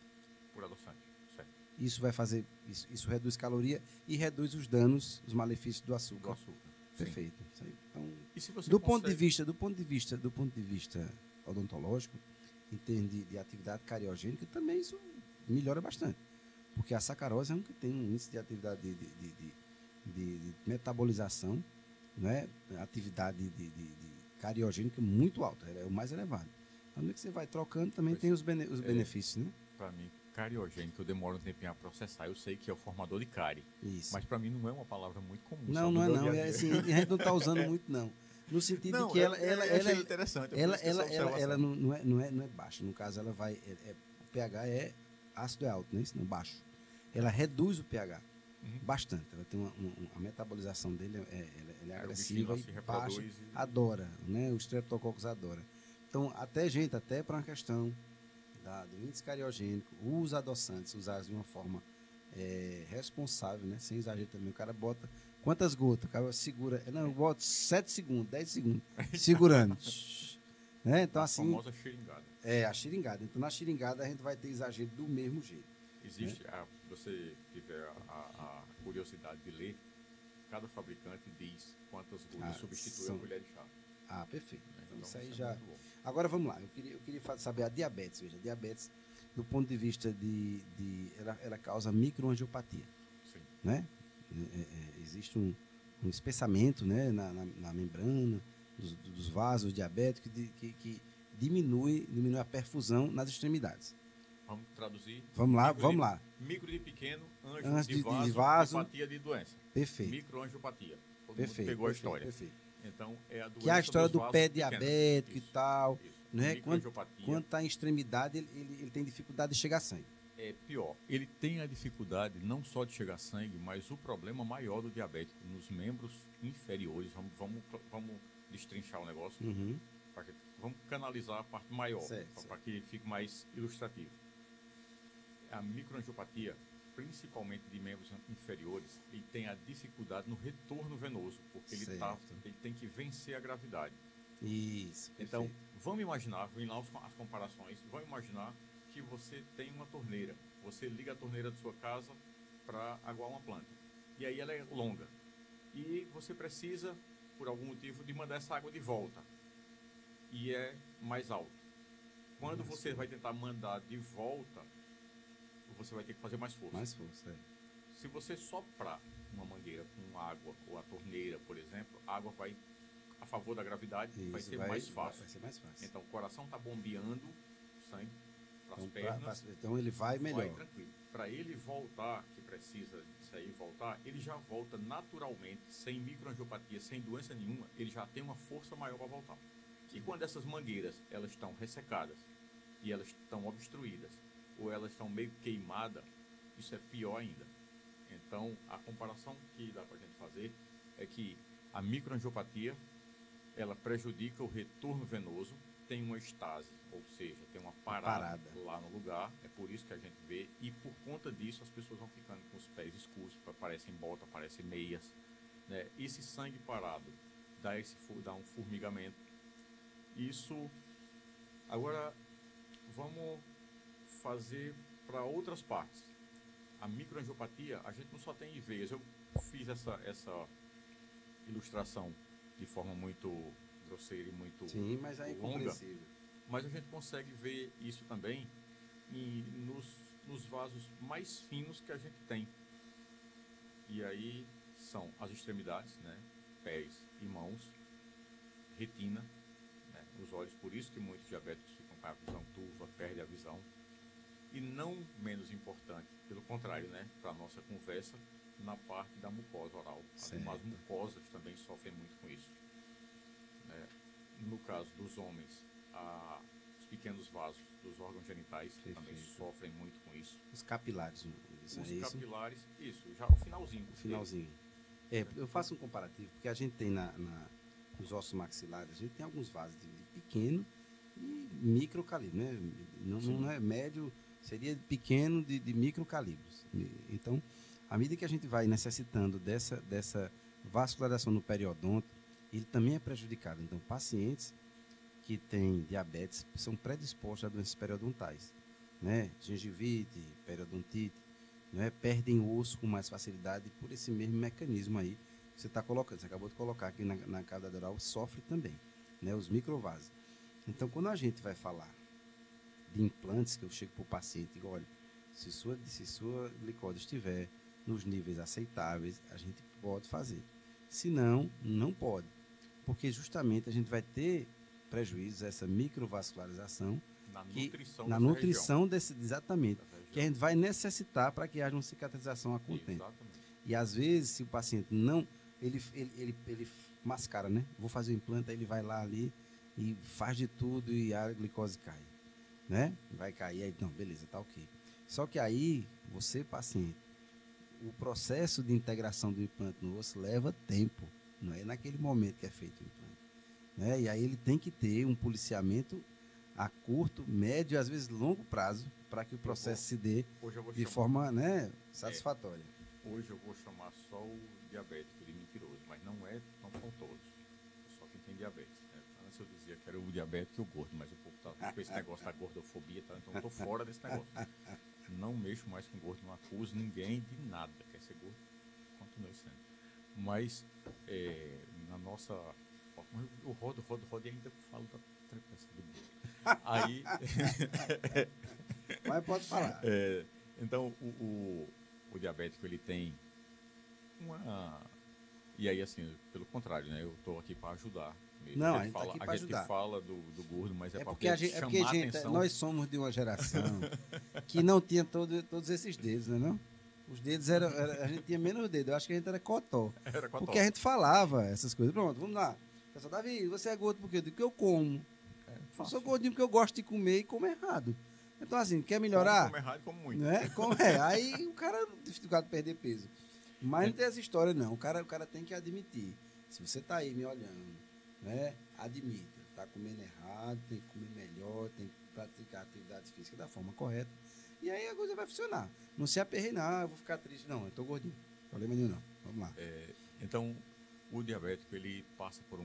Por adoçante, certo. Isso vai fazer, isso reduz caloria e reduz os danos, os malefícios do açúcar. Do açúcar. Perfeito. Isso aí. Então, E se você do ponto de vista odontológico, em termos de atividade cariogênica, também isso melhora bastante. Porque a sacarose é um que tem um índice de atividade de metabolização, né? Atividade de cariogênica muito alta, é o mais elevado. Então, que você vai trocando, também tem os benefícios, né? Para mim, cariogênico, eu demoro um tempinho a processar. Eu sei que é o formador de cárie. Isso. Mas para mim não é uma palavra muito comum. Não é assim, a gente não está usando muito, não. No sentido de que ela é interessante. Ela não é baixa. No caso, ela vai. O pH é ácido é alto, né? Isso não baixo. Ela reduz o pH bastante. Ela tem a metabolização dele ela é agressiva e baixa. Adora, né? O Streptococcus adora. Então, até para uma questão do índice cariogênico, os adoçantes usados de uma forma responsável, né? Sem exagero também. O cara bota quantas gotas? O cara segura. Não, eu boto 7 segundos, 10 segundos, segurando. Né? Então, assim. A famosa xiringada. A xiringada. Então, na xiringada, a gente vai ter exagero do mesmo jeito. Existe, você tiver a curiosidade de ler, cada fabricante diz quantas gotas substitui a colher de chá. Perfeito. Então isso aí já. Agora vamos lá. Eu queria saber a diabetes. Veja, a diabetes, do ponto de vista ela causa microangiopatia. Sim. Né? Existe um espessamento, né, na membrana dos vasos diabéticos que diminui a perfusão nas extremidades. Vamos traduzir? Vamos lá. Micro de pequeno, anjo de vaso, apatia de doença. Perfeito. Microangiopatia. Todo Perfeito. mundo pegou a história. Perfeito. Então, é a doença que é a história do pé diabético isso, e tal. Isso. Né? Quando está em extremidade, ele tem dificuldade de chegar a sangue. É pior. Ele tem a dificuldade não só de chegar a sangue, mas o problema maior do diabético nos membros inferiores. Vamos destrinchar o negócio. Vamos canalizar a parte maior, para que fique mais ilustrativo. A microangiopatia, principalmente de membros inferiores, ele tem a dificuldade no retorno venoso, porque ele tem que vencer a gravidade. Isso. Então, vamos imaginar, vem lá as comparações, vamos imaginar que você tem uma torneira. Você liga a torneira da sua casa para aguar uma planta. E aí ela é longa. E você precisa, por algum motivo, de mandar essa água de volta. E é mais alto. Quando você vai tentar mandar de volta, você vai ter que fazer mais força. Mais força, Se você soprar uma mangueira com água, ou a torneira, por exemplo, a água vai a favor da gravidade, vai ser mais fácil. Vai ser mais fácil. Então, o coração está bombeando sangue para as pernas. Então, ele vai melhor. Vai tranquilo. Para ele voltar, que precisa sair e voltar, ele já volta naturalmente, sem microangiopatia, sem doença nenhuma, ele já tem uma força maior para voltar. E quando essas mangueiras elas estão ressecadas e elas estão obstruídas, ou elas estão meio queimadas, isso é pior ainda. Então, a comparação que dá para a gente fazer é que a microangiopatia, ela prejudica o retorno venoso, tem uma estase, ou seja, tem uma parada lá no lugar, é por isso que a gente vê, e por conta disso as pessoas vão ficando com os pés escuros, parecem bota, parecem meias, né? Esse sangue parado dá um formigamento. Isso, agora vamos fazer para outras partes. A microangiopatia, a gente não só tem em veias. Eu fiz essa ilustração de forma muito grosseira e muito Sim, mas é longa, mas a gente consegue ver isso também nos vasos mais finos que a gente tem. E aí são as extremidades, né? Pés e mãos, retina, né? Os olhos, por isso que muitos diabéticos ficam com a visão turva, perdem a visão. E não menos importante, pelo contrário, né, para a nossa conversa, na parte da mucosa oral. As mucosas também sofrem muito com isso. No caso dos homens, os pequenos vasos dos órgãos genitais também sofrem muito com isso. Os capilares. Os capilares, isso, já o finalzinho. O finalzinho. Eu faço um comparativo, porque a gente tem nos ossos maxilares, a gente tem alguns vasos de pequeno e micro calibre, né? Não é médio, seria pequeno de micro calibres. Então, à medida que a gente vai necessitando dessa vascularização no periodonto, ele também é prejudicado. Então, pacientes que têm diabetes são predispostos a doenças periodontais, né? Gengivite, periodontite, né? Perdem o osso com mais facilidade por esse mesmo mecanismo aí que você está colocando. Você acabou de colocar aqui na cavidade oral, sofre também, né? Os microvasos. Então, quando a gente vai falar de implantes, que eu chego para o paciente e digo, olha, se sua glicose estiver nos níveis aceitáveis, a gente pode fazer. Se não, não pode. Porque justamente a gente vai ter prejuízos, essa microvascularização, na nutrição exatamente, que a gente vai necessitar para que haja uma cicatrização a contento. Exatamente. E às vezes, se o paciente não, ele mascara, né? Vou fazer o implante, aí ele vai lá ali e faz de tudo e a glicose cai, né? Vai cair, aí não, beleza, tá ok. Só que aí, você, paciente, o processo de integração do implante no osso leva tempo, não é naquele momento que é feito o implante, né? E aí ele tem que ter um policiamento a curto, médio e às vezes longo prazo para que o processo se dê de forma, né, satisfatória. Hoje eu vou chamar só o diabético de mentiroso, mas não são todos, só quem tem diabetes, né? Antes eu dizia que era o diabético e o gordo, mas o povo tá com esse negócio da gordofobia, tá? Então eu tô fora desse negócio. Não mexo mais com gordo, não acuso ninguém de nada. Quer ser gordo? Continue sendo. Mas na nossa... Eu rodo e ainda falo da trepaça do gordo. Aí... Mas pode falar. Então, o diabético, ele tem uma... E aí, assim, pelo contrário, né? Eu estou aqui para ajudar mesmo. Não, a gente tá aqui para ajudar. A gente fala do gordo, mas é porque nós somos de uma geração que não tinha todos esses dedos, né, não? Os dedos a gente tinha menos dedos. Eu acho que a gente era cotó. Porque a gente falava essas coisas. Pronto, vamos lá. Pessoal, Davi, você é gordo por quê? Porque eu como. Eu sou gordinho porque eu gosto de comer e como errado. Então, assim, quer melhorar? Como errado e como muito. Né? Aí o cara tem dificuldade de perder peso. Mas não tem essa história, não. O cara tem que admitir. Se você está aí me olhando, né? Admita. Está comendo errado, tem que comer melhor, tem que praticar atividade física da forma correta. E aí a coisa vai funcionar. Não se aperreie, não, eu vou ficar triste. Não, eu estou gordinho. Problema nenhum, não. Vamos lá. Então, o diabético, ele passa por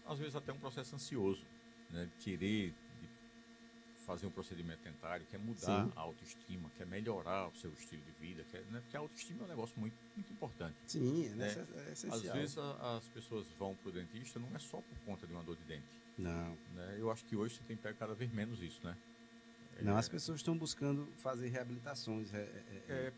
às vezes até um processo ansioso, né? De querer fazer um procedimento dentário, quer mudar a autoestima, quer melhorar o seu estilo de vida, né? Porque a autoestima é um negócio muito, muito importante. Sim, é essencial. Às vezes as pessoas vão para o dentista não é só por conta de uma dor de dente. Não. Né? Eu acho que hoje você tem pego cada vez menos isso, né? Não, as pessoas estão buscando fazer reabilitações,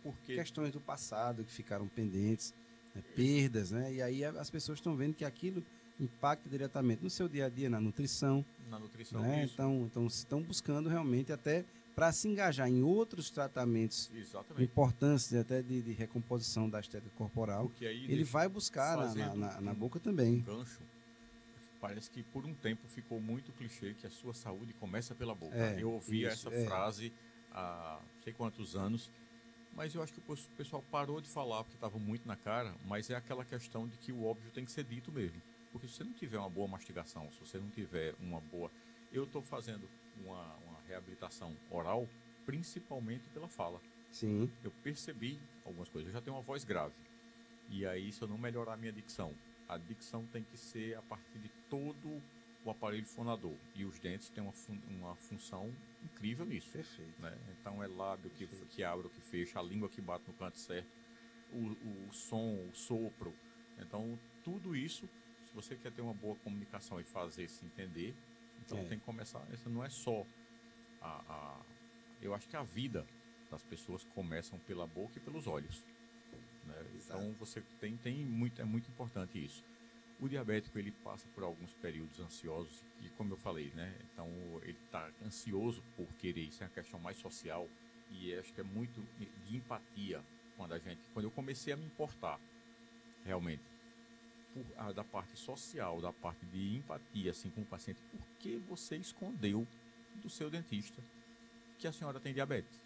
porque questões do passado que ficaram pendentes, né? Perdas, né? E aí as pessoas estão vendo que aquilo impacta diretamente no seu dia a dia, na nutrição. Na nutrição, né? Isso. Então estão buscando realmente até para se engajar em outros tratamentos importantes, até de recomposição da estética corporal. Ele vai buscar na boca também. Gancho. Parece que por um tempo ficou muito clichê que a sua saúde começa pela boca. Eu ouvia essa frase há não sei quantos anos, mas eu acho que o pessoal parou de falar porque estava muito na cara, mas é aquela questão de que o óbvio tem que ser dito mesmo. Porque se você não tiver uma boa mastigação, se você não tiver uma boa... Eu estou fazendo uma reabilitação oral, principalmente pela fala. Sim. Eu percebi algumas coisas. Eu já tenho uma voz grave. E aí, se eu não melhorar a minha dicção, a dicção tem que ser a partir de todo o aparelho fonador. E os dentes têm uma função incrível nisso. Perfeito. Né? Então, é lábio que abre ou que fecha, a língua que bate no canto certo, o som, o sopro. Então, tudo isso, se você quer ter uma boa comunicação e fazer se entender, então tem que começar. Isso não é só eu acho que a vida das pessoas começam pela boca e pelos olhos. Né? Então, você é muito importante isso. O diabético, ele passa por alguns períodos ansiosos e, como eu falei, né? Então, ele está ansioso por querer, isso é uma questão mais social e acho que é muito de empatia quando eu comecei a me importar, realmente, da parte social, da parte de empatia, assim, com o paciente, por que você escondeu do seu dentista que a senhora tem diabetes?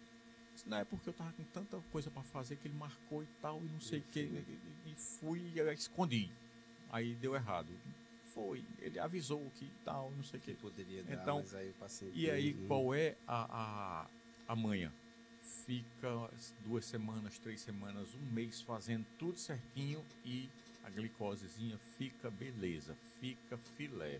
Não é porque eu estava com tanta coisa para fazer que ele marcou e tal, e não sei o que, e fui e escondi. Aí deu errado. Foi, ele avisou que tal, não sei o que. Poderia dar, então, mas aí o paciente... E aí, qual é a manha? Fica 2 semanas, 3 semanas, 1 mês fazendo tudo certinho e a glicosezinha fica beleza, fica filé.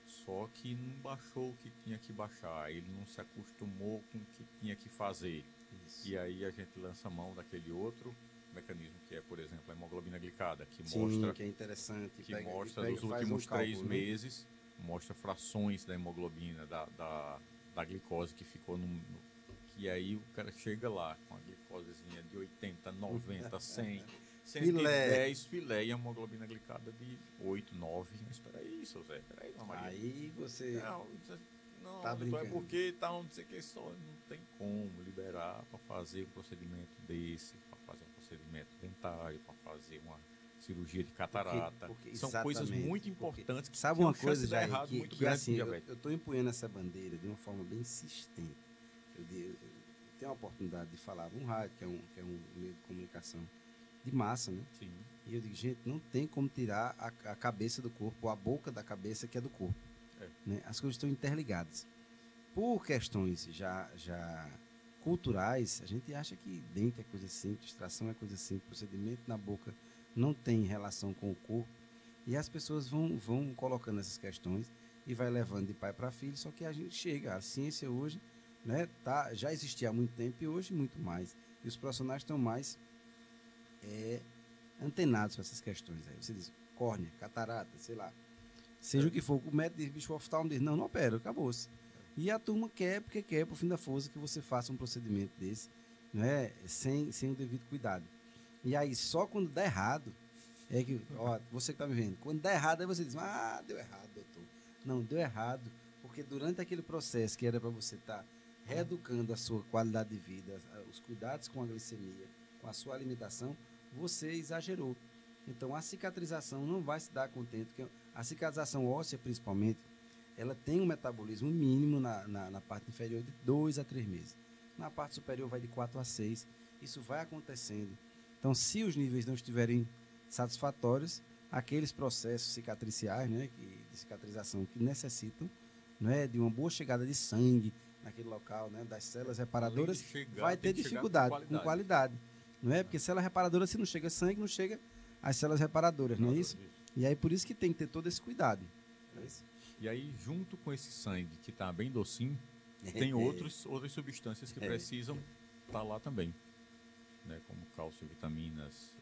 Só que não baixou o que tinha que baixar, ele não se acostumou com o que tinha que fazer. Isso. E aí a gente lança a mão daquele outro mecanismo que é, por exemplo, a hemoglobina glicada, que mostra... que é interessante. Que mostra nos últimos 3 meses, mostra frações da hemoglobina, da glicose que ficou que aí o cara chega lá com a glicosezinha de 80, 90, 100... 110 filé e a hemoglobina glicada de 8, 9. Mas espera aí, seu Zé, peraí, Maria. Aí você... Não, tá brincando. É porque tal, não sei o que, só não tem como liberar para fazer um procedimento desse, para fazer um procedimento dentário, para fazer uma cirurgia de catarata. São coisas muito importantes que sabe uma coisa, já errado muito grande assim, eu estou empunhando essa bandeira de uma forma bem insistente. Eu tenho a oportunidade de falar num rádio, que é um meio de comunicação de massa, né? Sim. E eu digo, gente, não tem como tirar a cabeça do corpo, ou a boca da cabeça, que é do corpo. Né? As coisas estão interligadas. Por questões já culturais, a gente acha que dente é coisa simples, extração é coisa simples, procedimento na boca não tem relação com o corpo. E as pessoas vão colocando essas questões e vai levando de pai para filho, só que a gente chega, a ciência hoje, né, já existia há muito tempo e hoje muito mais. E os profissionais estão mais antenados para essas questões. Aí você diz, córnea, catarata, sei lá, seja o que for, o médico diz, bicho oftalmo diz, não opera, acabou-se. E a turma quer, porque quer, por fim da força, que você faça um procedimento desse, né, sem o devido cuidado. E aí, só quando dá errado, é que, ó, você que está me vendo, quando dá errado, aí você diz, deu errado, doutor. Não, deu errado, porque durante aquele processo que era para você estar reeducando a sua qualidade de vida, os cuidados com a glicemia, com a sua alimentação, você exagerou. Então, a cicatrização não vai se dar contente, porque a cicatrização óssea, principalmente, ela tem um metabolismo mínimo na parte inferior de 2 a 3 meses. Na parte superior vai de 4 a 6. Isso vai acontecendo. Então, se os níveis não estiverem satisfatórios, aqueles processos cicatriciais, né, de cicatrização que necessitam, né, de uma boa chegada de sangue naquele local, né, das células reparadoras, vai ter dificuldade com qualidade. Não é? Porque célula reparadora, se não chega sangue, não chega as células reparadoras, não é isso? E aí, por isso que tem que ter todo esse cuidado. É isso? E aí, junto com esse sangue que está bem docinho, tem outras substâncias que precisam estar lá também. Né? Como cálcio, vitaminas,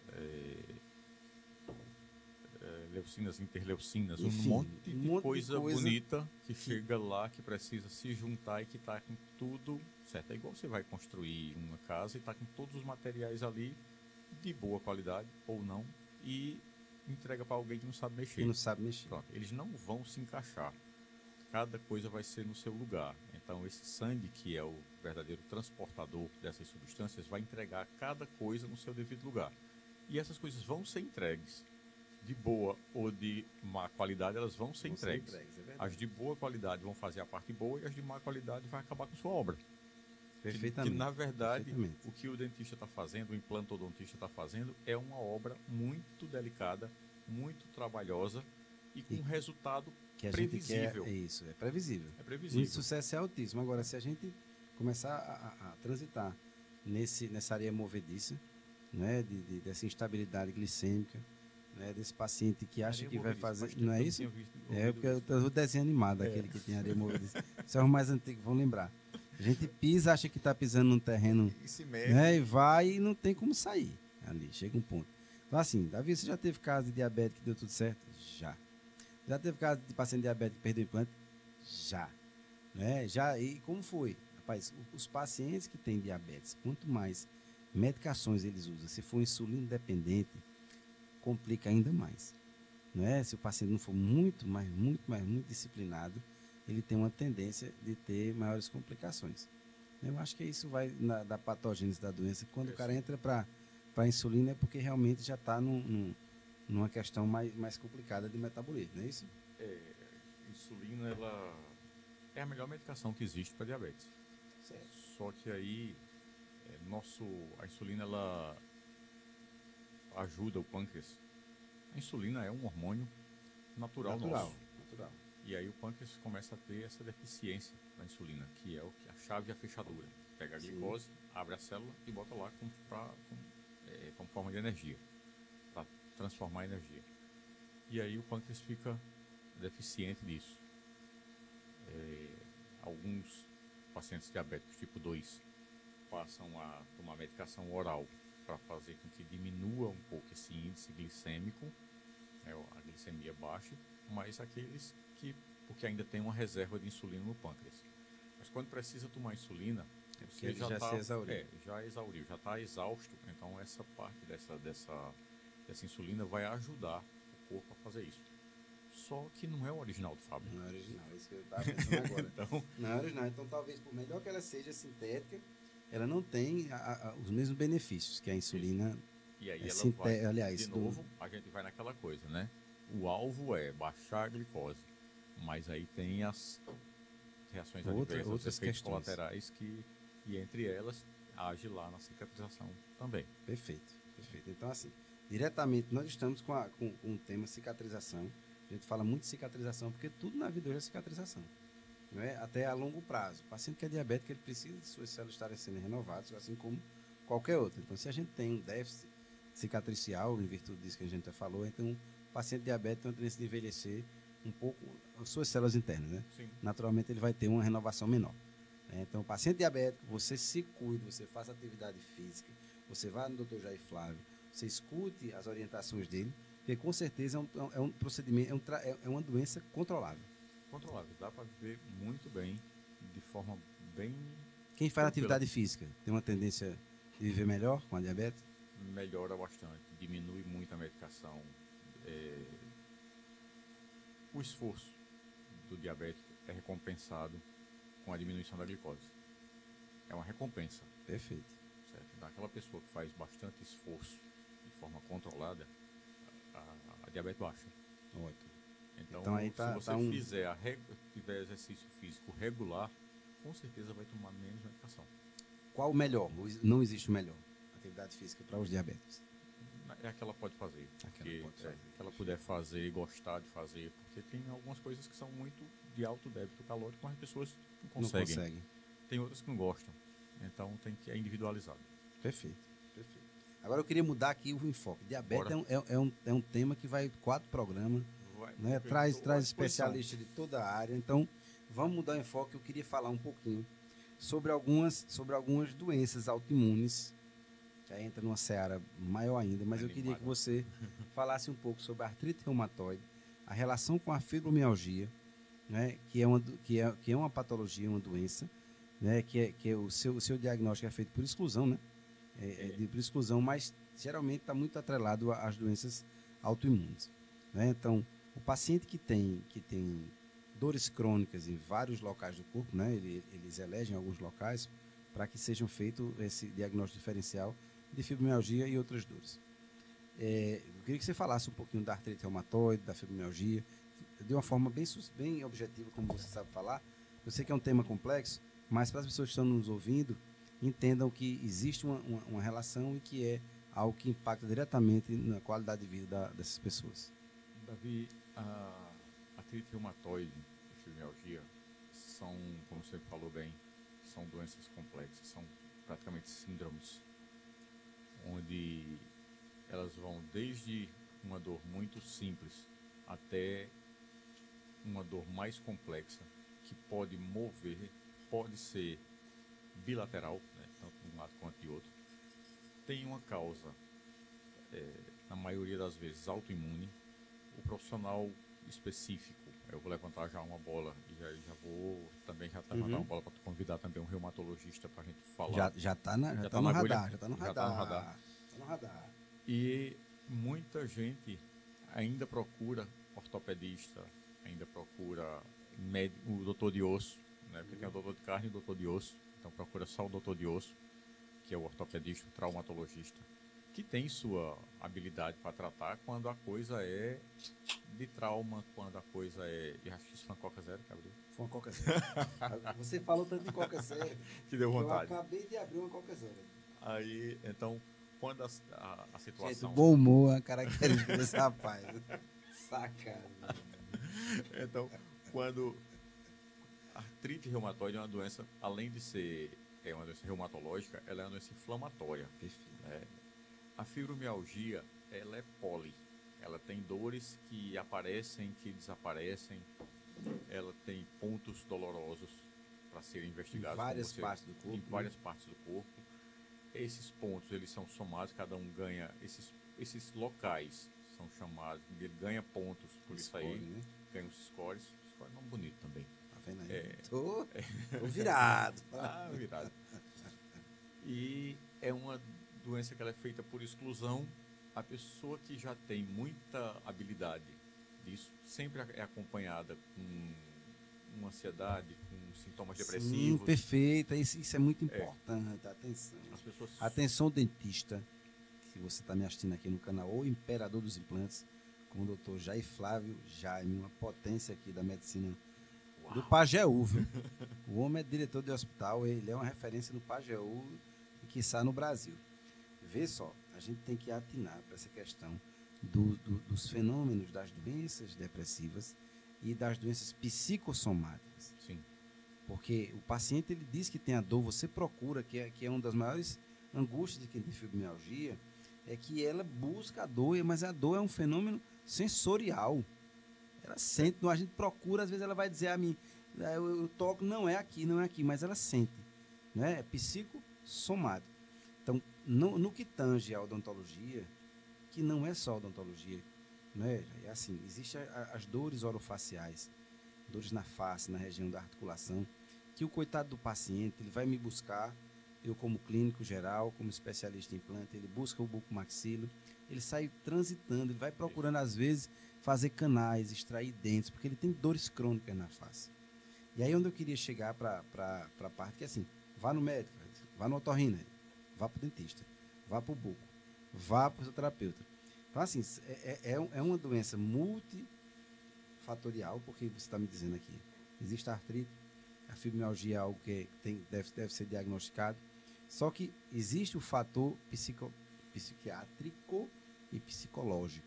leucinas, interleucinas, enfim, um monte de coisa bonita que chega lá, que precisa se juntar e que está com tudo certo. É igual você vai construir uma casa e está com todos os materiais ali de boa qualidade ou não e entrega para alguém que não sabe mexer. Pronto, eles não vão se encaixar. Cada coisa vai ser no seu lugar. Então, esse sangue, que é o verdadeiro transportador dessas substâncias, vai entregar cada coisa no seu devido lugar. E essas coisas vão ser entregues. De boa ou de má qualidade, elas vão ser entregues. As de boa qualidade vão fazer a parte boa e as de má qualidade vai acabar com sua obra. Perfeitamente. Que na verdade, o que o dentista está fazendo, o implantodontista está fazendo, é uma obra muito delicada, muito trabalhosa e com um resultado que a previsível. gente quer, é isso, é previsível. É previsível. O índice de sucesso é altíssimo. Agora, se a gente começar a transitar nessa areia movediça, né, dessa instabilidade glicêmica, né, desse paciente que acha que vai fazer, não é isso? É porque o desenho animado, aquele que tem areia movediça. São os mais antigos, vão lembrar. A gente pisa, acha que está pisando num terreno, né, e vai e não tem como sair ali, chega um ponto. Então, assim, Davi, você já teve caso de diabetes que deu tudo certo? Já. Já teve caso de paciente diabético que perdeu o implante? Já. Né? Já. E como foi? Rapaz, os pacientes que têm diabetes, quanto mais medicações eles usam, se for insulina dependente, complica ainda mais. Né? Se o paciente não for muito disciplinado, ele tem uma tendência de ter maiores complicações. Eu acho que isso vai da patogênese da doença. Quando o cara entra para a insulina é porque realmente já está numa questão mais complicada de metabolismo, não é isso? Insulina, ela é a melhor medicação que existe para diabetes. Certo. Só que aí, a insulina, ela ajuda o pâncreas. A insulina é um hormônio natural nosso. Natural. E aí o pâncreas começa a ter essa deficiência da insulina, que é a chave e a fechadura. Pega a glicose, abre a célula e bota lá como forma de energia, para transformar a energia. E aí o pâncreas fica deficiente disso. Alguns pacientes diabéticos tipo 2 passam a tomar medicação oral para fazer com que diminua um pouco esse índice glicêmico, a glicemia baixa, mas aqueles porque ainda tem uma reserva de insulina no pâncreas. Mas quando precisa tomar insulina, você já exauriu, já está exausto, então essa parte dessa insulina vai ajudar o corpo a fazer isso. Só que não é o original do fábrica. Não é original, é isso que eu estava pensando agora. Então, não é original, então talvez por melhor que ela seja sintética, ela não tem os mesmos benefícios que a insulina. E aí ela vai, aliás, de novo, a gente vai naquela coisa, né? O alvo é baixar a glicose, mas aí tem as reações adversas, outras efeitos questões colaterais e entre elas age lá na cicatrização também. Perfeito. Então, assim, diretamente nós estamos com o tema cicatrização. A gente fala muito de cicatrização porque tudo na vida hoje é cicatrização. Não é? Até a longo prazo. O paciente que é diabético, ele precisa de suas células estarem sendo renovadas, assim como qualquer outro. Então, se a gente tem um déficit cicatricial, em virtude disso que a gente já falou, então o paciente diabético tem uma tendência de envelhecer um pouco as suas células internas, né? Sim. Naturalmente, ele vai ter uma renovação menor. Então, o paciente diabético, você se cuide, você faça atividade física, você vá no Dr. Jair Flávio, você escute as orientações dele, porque com certeza é um procedimento, é uma doença controlável. Controlável, dá para viver muito bem, de forma bem... Quem faz atividade física tem uma tendência de viver melhor com a diabetes? Melhora bastante, diminui muito a medicação. O esforço do diabético é recompensado com a diminuição da glicose. É uma recompensa. Perfeito. Certo? Daquela pessoa que faz bastante esforço de forma controlada, a diabetes baixa. Ótimo. Então aí se você tiver exercício físico regular, com certeza vai tomar menos medicação. Qual o melhor? Não existe o melhor. Atividade física para os diabéticos. É a que ela pode fazer. Que ela puder fazer e gostar de fazer. Porque tem algumas coisas que são muito de alto débito calórico, mas as pessoas não conseguem. Tem outras que não gostam. Então é individualizado. Perfeito. Agora eu queria mudar aqui o enfoque. Diabetes é um tema que vai 4 programas. Né? Traz especialistas de toda a área. Então, vamos mudar o enfoque. Eu queria falar um pouquinho sobre algumas doenças autoimunes. Já entra numa seara maior ainda, mas eu queria que você falasse um pouco sobre a artrite reumatoide, a relação com a fibromialgia, né? que é uma patologia, uma doença, né? que o seu diagnóstico é feito por exclusão, né? Por exclusão, mas geralmente está muito atrelado às doenças autoimunes. Né? Então, o paciente que tem dores crônicas em vários locais do corpo, né? Eles elegem alguns locais para que sejam feito esse diagnóstico diferencial de fibromialgia e outras dores. Eu queria que você falasse um pouquinho da artrite reumatoide, da fibromialgia, de uma forma bem objetiva, como você sabe falar. Eu sei que é um tema complexo, mas para as pessoas que estão nos ouvindo, entendam que existe uma relação e que é algo que impacta diretamente na qualidade de vida dessas pessoas. Davi, a artrite reumatoide e fibromialgia são, como você falou bem, são doenças complexas, são praticamente síndromes, onde elas vão desde uma dor muito simples até uma dor mais complexa, que pode mover, pode ser bilateral, né, tanto de um lado quanto de outro. Tem uma causa, na maioria das vezes, autoimune. O profissional específico, eu vou levantar já uma bola e já vou também já levantar uma bola para convidar também um reumatologista para a gente falar. Já está no radar, já está no radar. Tá no radar. E muita gente ainda procura ortopedista, ainda procura médico, o doutor de osso, né? Porque tem o doutor de carne e o doutor de osso, então procura só o doutor de osso, que é o ortopedista, o traumatologista, que tem sua habilidade para tratar quando a coisa é de trauma, quando a coisa é... E acho que isso foi uma Coca Zero, Gabriel? Foi uma Coca Zero. Você falou tanto de Coca Zero que deu vontade. Eu acabei de abrir uma Coca Zero. Aí, então, quando a situação... Gente, bom humor, a característica desse rapaz. Sacanagem. Então, quando a artrite reumatoide é uma doença, além de ser uma doença reumatológica, ela é uma doença inflamatória. Né? A fibromialgia, ela é poli. Ela tem dores que aparecem, que desaparecem. Ela tem pontos dolorosos para serem investigados. Em várias partes do corpo. Em várias partes do corpo. Esses pontos, eles são somados, cada um ganha... Esses locais são chamados... Ele ganha pontos por isso aí. Né? Ganha os scores. Score é nome bonito também. Tá vendo aí? Tô virado. Virado. E é uma doença que ela é feita por exclusão. A pessoa que já tem muita habilidade disso sempre é acompanhada com uma ansiedade, com sintomas depressivos. Sim, perfeito. Isso é muito importante. Atenção. As pessoas... Atenção, dentista, que você está me assistindo aqui no canal, ou Imperador dos Implantes, com o doutor Jair Flávio Jaime, uma potência aqui da medicina. Uau. Do Pajeú, viu? O homem é diretor de hospital, ele é uma referência no Pajeú e quiçá no Brasil. Vê só, a gente tem que atinar para essa questão dos fenômenos das doenças depressivas e das doenças psicossomáticas. Sim. Porque o paciente, ele diz que tem a dor, você procura, que é uma das maiores angústias de quem tem fibromialgia, é que ela busca a dor, mas a dor é um fenômeno sensorial. Ela sente, a gente procura, às vezes ela vai dizer a mim, eu toco, não é aqui, mas ela sente. Né? É psicossomático. Então, no que tange a odontologia, que não é só odontologia, né? É assim, existem as dores orofaciais, dores na face, na região da articulação, que o coitado do paciente, ele vai me buscar, eu como clínico geral, como especialista em implante, ele busca o bucomaxilo, ele sai transitando, ele vai procurando às vezes fazer canais, extrair dentes, porque ele tem dores crônicas na face. E aí onde eu queria chegar para a parte que é assim, vá no médico, vá no otorrino, vá para o dentista, vá para o buco, vá para o fisioterapeuta. Então assim, é uma doença multifatorial, porque você está me dizendo aqui, existe a artrite, a fibromialgia é algo que deve ser diagnosticado, só que existe o fator psiquiátrico e psicológico,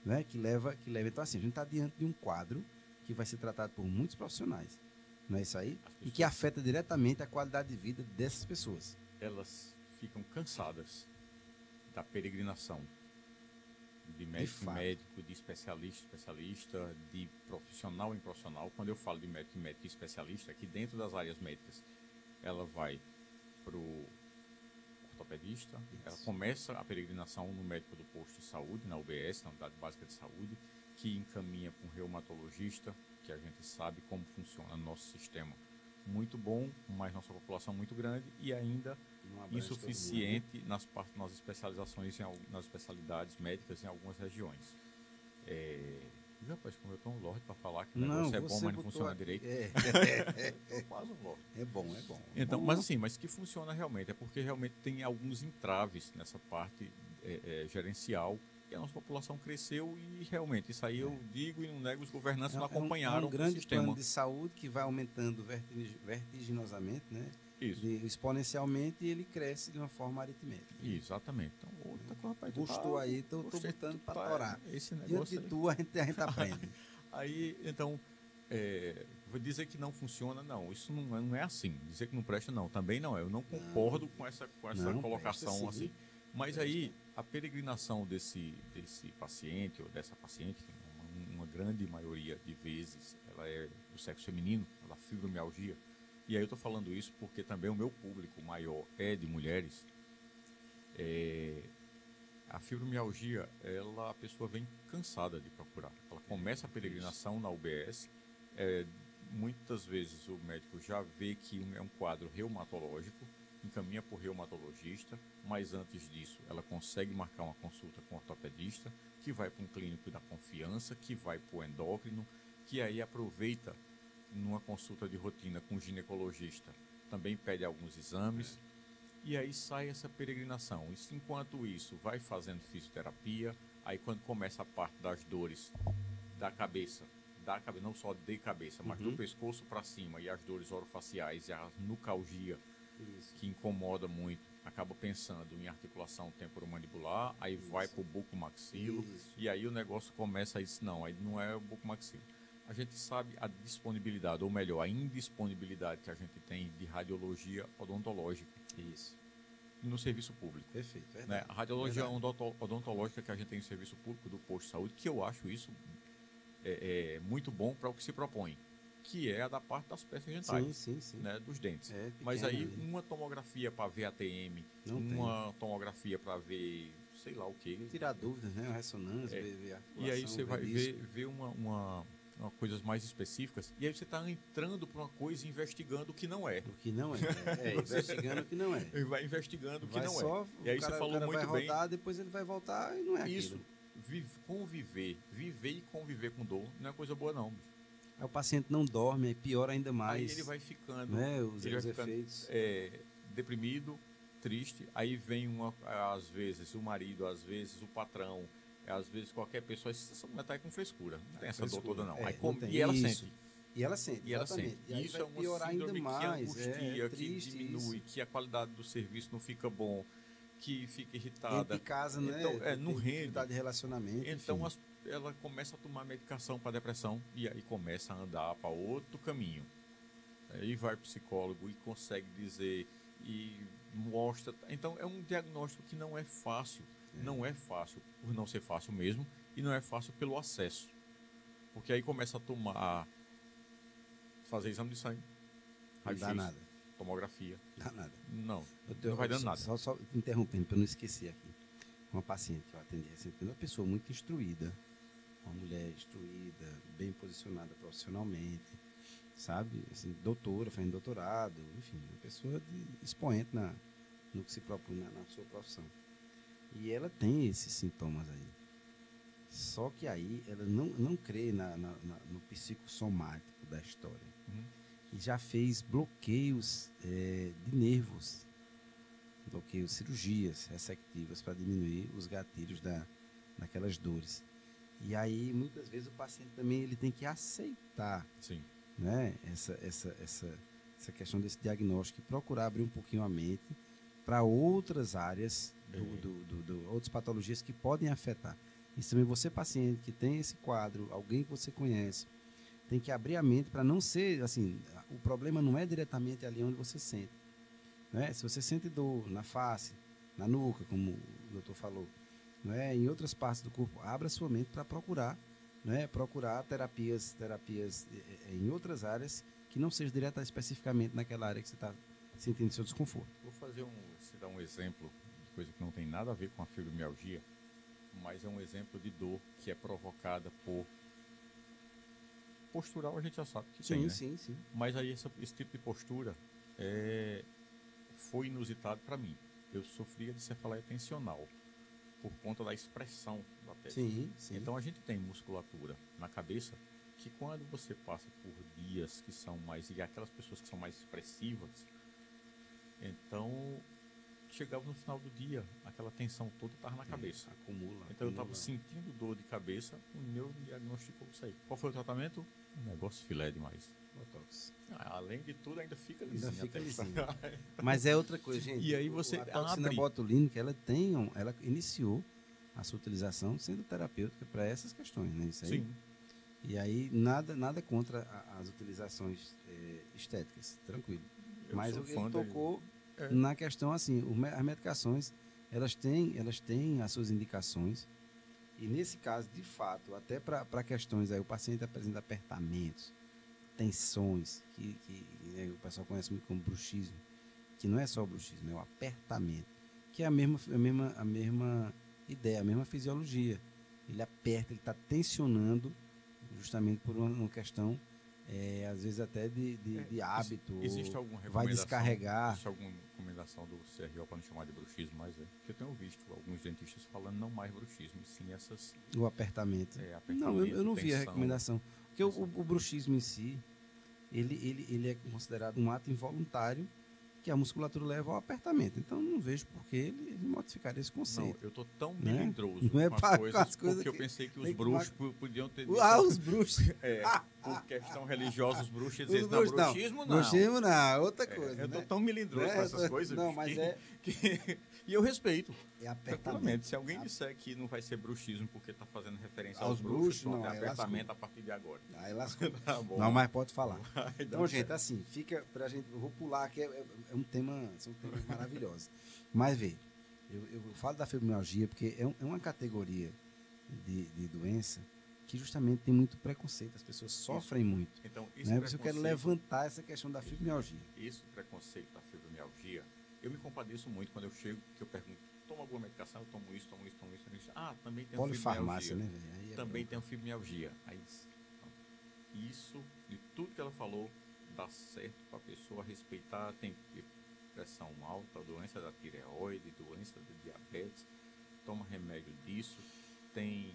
né? que leva. Então, assim, a gente está diante de um quadro que vai ser tratado por muitos profissionais, não é isso aí? E que afeta diretamente a qualidade de vida dessas pessoas. Elas ficam cansadas da peregrinação de médico em médico, de especialista em especialista, de profissional em profissional. Quando eu falo de médico em médico e especialista, aqui dentro das áreas médicas, ela vai para o ortopedista, ela começa a peregrinação no médico do posto de saúde, na UBS, na Unidade Básica de Saúde, que encaminha para um reumatologista, que a gente sabe como funciona no nosso sistema. Muito bom, mas nossa população muito grande e ainda insuficiente nas especializações, nas especialidades médicas em algumas regiões. Rapaz, como eu estou um lorde para falar que o negócio é bom, mas não funciona direito. Quase um lorde. É bom. Então, mas que funciona realmente, é porque realmente tem alguns entraves nessa parte gerencial, e a nossa população cresceu e realmente, isso aí eu digo e não nego, os governantes não acompanharam o sistema. É um grande plano de saúde que vai aumentando vertiginosamente, né? Isso. Exponencialmente, e ele cresce de uma forma aritmética. Exatamente. Então, Gostou aí, então eu estou botando para torar. Esse negócio diante de tu, a gente aprende. Aí, então, vou dizer que não funciona, não. Isso não é assim. Dizer que não presta, não. Também não é. Eu não concordo com essa não, colocação presta, sim. assim. Mas aí, a peregrinação desse paciente ou dessa paciente, uma grande maioria de vezes, ela é do sexo feminino, ela fibromialgia. E aí eu estou falando isso porque também o meu público maior é de mulheres. A fibromialgia, a pessoa vem cansada de procurar. Ela começa a peregrinação na UBS. Muitas vezes o médico já vê que é um quadro reumatológico, encaminha para o reumatologista, mas antes disso ela consegue marcar uma consulta com o ortopedista, que vai para um clínico da confiança, que vai para o endócrino, que aí aproveita numa consulta de rotina com o ginecologista, também pede alguns exames. E aí sai essa peregrinação. Enquanto isso, vai fazendo fisioterapia. Aí quando começa a parte das dores da cabeça, não só de cabeça, mas do pescoço para cima, e as dores orofaciais e a nucalgia, que incomoda muito, acaba pensando em articulação temporomandibular, aí vai para o bucomaxilo, e aí o negócio começa a dizer, não, aí não é o bucomaxilo. A gente sabe a disponibilidade, ou melhor, a indisponibilidade que a gente tem de radiologia odontológica. Isso. No serviço público. Perfeito, né? A radiologia odontológica que a gente tem no serviço público do posto de saúde, que eu acho isso muito bom para o que se propõe, que é a da parte das peças dentais, sim. Né, dos dentes. Pequena, mas aí uma tomografia para ver ATM, tomografia para ver sei lá o que. Tirar dúvidas, né? Uma ressonância, ver a e aí você vai ver uma coisas mais específicas, e aí você está entrando para uma coisa investigando o que não é. O que não é. Investigando o que não é. Ele vai investigando o que não é. E aí você falou muito vai bem. Rodar, depois ele vai voltar e não é isso. Aquilo. Viver e conviver com dor não é coisa boa, não. Aí o paciente não dorme, aí piora ainda mais. Aí ele vai ficando, né, os efeitos. Deprimido, triste. Aí vem às vezes o marido, às vezes o patrão, às vezes qualquer pessoa, essa mulher está aí com frescura. Não tem essa dor toda, não. E ela sente. E ela sente. E isso é uma síndrome que angustia, que diminui, que a qualidade do serviço não fica bom, que fica irritada. Dentro de casa, então, né? Não rende. De relacionamento. Então ela começa a tomar medicação para depressão e aí começa a andar para outro caminho. Aí vai psicólogo e consegue dizer e mostra. Então é um diagnóstico que não é fácil. Não é fácil por não ser fácil mesmo e não é fácil pelo acesso. Porque aí começa a fazer exame de sangue, não dá nada. Tomografia. Dá nada. Não vai dando nada. Só interrompendo para eu não esquecer aqui. Uma paciente que eu atendi recentemente, uma pessoa muito instruída, uma mulher instruída, bem posicionada profissionalmente, sabe? Assim, doutora, fazendo doutorado, enfim, uma pessoa expoente no que se propõe na sua profissão. E ela tem esses sintomas aí. Só que aí ela não crê no psicossomático da história. E já fez bloqueios de nervos, bloqueios, cirurgias ressectivas para diminuir os gatilhos daquelas dores. E aí, muitas vezes, o paciente também ele tem que aceitar né, essa questão desse diagnóstico e procurar abrir um pouquinho a mente para outras áreas, outras patologias que podem afetar. E também você, paciente, que tem esse quadro, alguém que você conhece, tem que abrir a mente para não ser, assim, o problema não é diretamente ali onde você sente. Né? Se você sente dor na face, na nuca, como o doutor falou, não é? Em outras partes do corpo, abra sua mente para procurar, né? Procurar terapias em outras áreas que não sejam diretas especificamente naquela área que você está sentindo seu desconforto. Vou citar um exemplo de coisa que não tem nada a ver com a fibromialgia, mas é um exemplo de dor que é provocada por postural, a gente já sabe que tem, né? Sim. Mas aí esse tipo de postura foi inusitado para mim. Eu sofria de cefaleia tensional por conta da expressão da testa. Sim. Então a gente tem musculatura na cabeça que quando você passa por dias que são mais, e aquelas pessoas que são mais expressivas, então chegava no final do dia, aquela tensão toda estava na cabeça. Acumula. Então eu estava sentindo dor de cabeça, o meu diagnóstico isso aí. Qual foi o tratamento? Um negócio filé demais. Botox. Além de tudo, ainda fica lisinha. Mas é outra coisa, gente. E aí você a toxina botulínica, ela iniciou a sua utilização sendo terapêutica para essas questões, né? Isso aí. Sim. E aí, nada contra as utilizações estéticas, tranquilo. Mas ele tocou na questão, assim, as medicações, elas têm as suas indicações. E nesse caso, de fato, até para questões aí, o paciente apresenta apertamentos, tensões, que né, o pessoal conhece muito como bruxismo, que não é só o bruxismo, é o apertamento, que é a mesma ideia, a mesma fisiologia. Ele aperta, ele está tensionando, justamente por uma questão, às vezes até de hábito. Existe alguma recomendação? Vai descarregar. Existe alguma recomendação do CRO para não chamar de bruxismo mais? Porque eu tenho visto alguns dentistas falando não mais bruxismo, sim essas... O apertamento. Apertamento, não, eu não vi a tensão, recomendação. Porque o bruxismo em si, ele é considerado um ato involuntário que a musculatura leva ao apertamento. Então, não vejo por que ele modificaria esse conceito. Não, eu estou tão melindroso não é com as coisas porque eu pensei que os bruxos podiam ter... os bruxos! Por questão religiosa, os bruxos diziam, bruxismo não. Bruxismo não, outra coisa. Eu estou tão melindroso com essas coisas. Não, mas E eu respeito. É apertamento. Se alguém disser que não vai ser bruxismo porque está fazendo referência aos bruxos, não, é apertamento a partir de agora. Aí lascou. Tá bom. Não, mas pode falar. Então, gente, assim, fica pra gente... Eu vou pular, que são temas maravilhosos. Mas, vê, eu falo da fibromialgia porque é uma categoria de doença que justamente tem muito preconceito. As pessoas sofrem muito. Então, né? Eu quero levantar essa questão da fibromialgia. Esse preconceito da fibromialgia, eu me compadeço muito quando eu chego, que eu pergunto, toma alguma medicação, eu tomo isso. Também tem polifarmácia, né, velho? Também tem fibromialgia. Aí, isso, de tudo que ela falou, dá certo para a pessoa respeitar, tem pressão alta, doença da tireoide, doença de diabetes, toma remédio disso, tem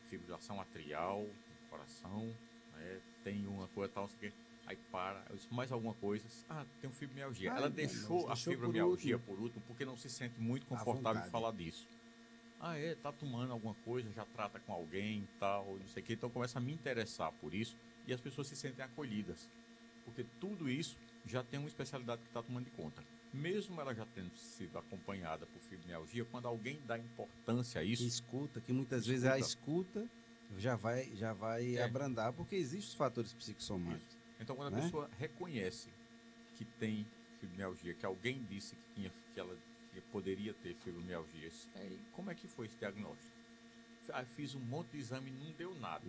fibrilação atrial, coração, né, tem uma coisa tal, aí para, eu disse, mais alguma coisa, tem fibromialgia. Ela deixou a fibromialgia por último, porque não se sente muito confortável em falar disso. Tá tomando alguma coisa, já trata com alguém e tal, não sei o que, então começa a me interessar por isso e as pessoas se sentem acolhidas, porque tudo isso já tem uma especialidade que está tomando de conta. Mesmo ela já tendo sido acompanhada por fibromialgia, quando alguém dá importância a isso... Escuta, que muitas vezes a escuta já vai abrandar, porque existem os fatores psicossomáticos. Isso. Então, quando a pessoa reconhece que tem fibromialgia, que alguém disse que ela poderia ter fibromialgia, como é que foi esse diagnóstico? Fiz um monte de exame e não deu nada.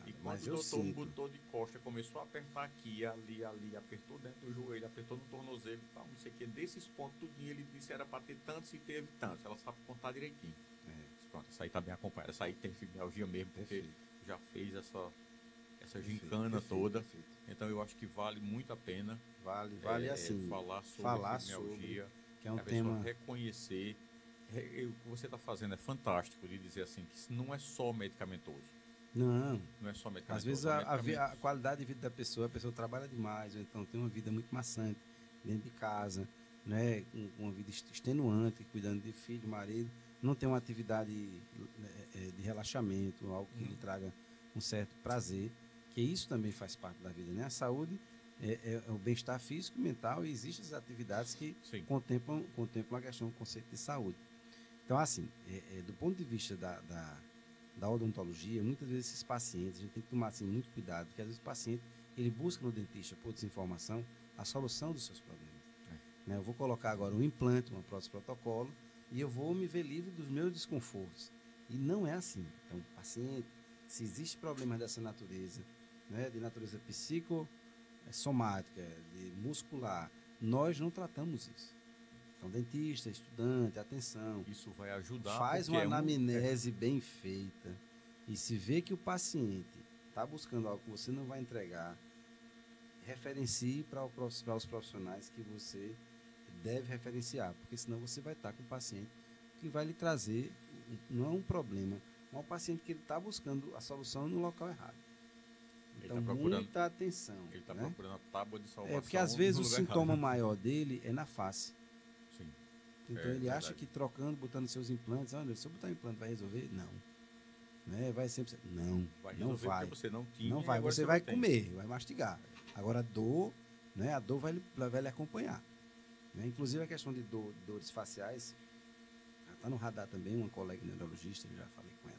E quando o doutor botou de costa, começou a apertar aqui, ali, apertou dentro do joelho, apertou no tornozelo e tal, não sei o que. Desses pontos, tudinho, ele disse que era para ter tantos e teve tantos. Ela sabe contar direitinho. Pronto, essa aí está bem acompanhada. Essa aí tem fibromialgia mesmo, porque já fez essa gincana toda. Perfeito. Então, eu acho que vale muito a pena assim, falar sobre fibromialgia, que é um a tema... pessoa reconhecer. O que você está fazendo é fantástico, de dizer assim, que não é só medicamentoso. Não é só medicamentoso. Às vezes a qualidade de vida da pessoa, a pessoa trabalha demais, ou então tem uma vida muito maçante dentro de casa, né, com uma vida extenuante, cuidando de filho, marido, não tem uma atividade de relaxamento, algo que lhe traga um certo prazer, que isso também faz parte da vida, né? A saúde é o bem-estar físico e mental, e existem as atividades que contemplam a questão do conceito de saúde. Então, assim, do ponto de vista da odontologia, muitas vezes esses pacientes, a gente tem que tomar assim, muito cuidado, porque às vezes o paciente ele busca no dentista, por desinformação, a solução dos seus problemas. Né? Eu vou colocar agora um implante, uma prótese protocolo, e eu vou me ver livre dos meus desconfortos. E não é assim. Então, o paciente, se existe problemas dessa natureza, né, de natureza psicossomática, de muscular, nós não tratamos isso. Então, dentista, estudante, atenção. Isso vai ajudar. Faz uma anamnese bem feita e se vê que o paciente está buscando algo que você não vai entregar, referencie para os profissionais que você deve referenciar, porque senão você vai estar com o paciente que vai lhe trazer, não é um problema, é um paciente que ele está buscando a solução no local errado. Então, muita atenção. Ele está procurando a tábua de salvação. Porque às vezes o sintoma maior dele é na face. Sim. Então ele acha que trocando, botando seus implantes, olha, se eu botar um implante vai resolver? Não. Né? Vai sempre. Não vai. Você não tinha. Não vai. Você vai comer, vai mastigar. Agora a dor, né? A dor vai lhe acompanhar. Né? Inclusive a questão de dores faciais, está no radar também, uma colega neurologista, eu já falei com ela.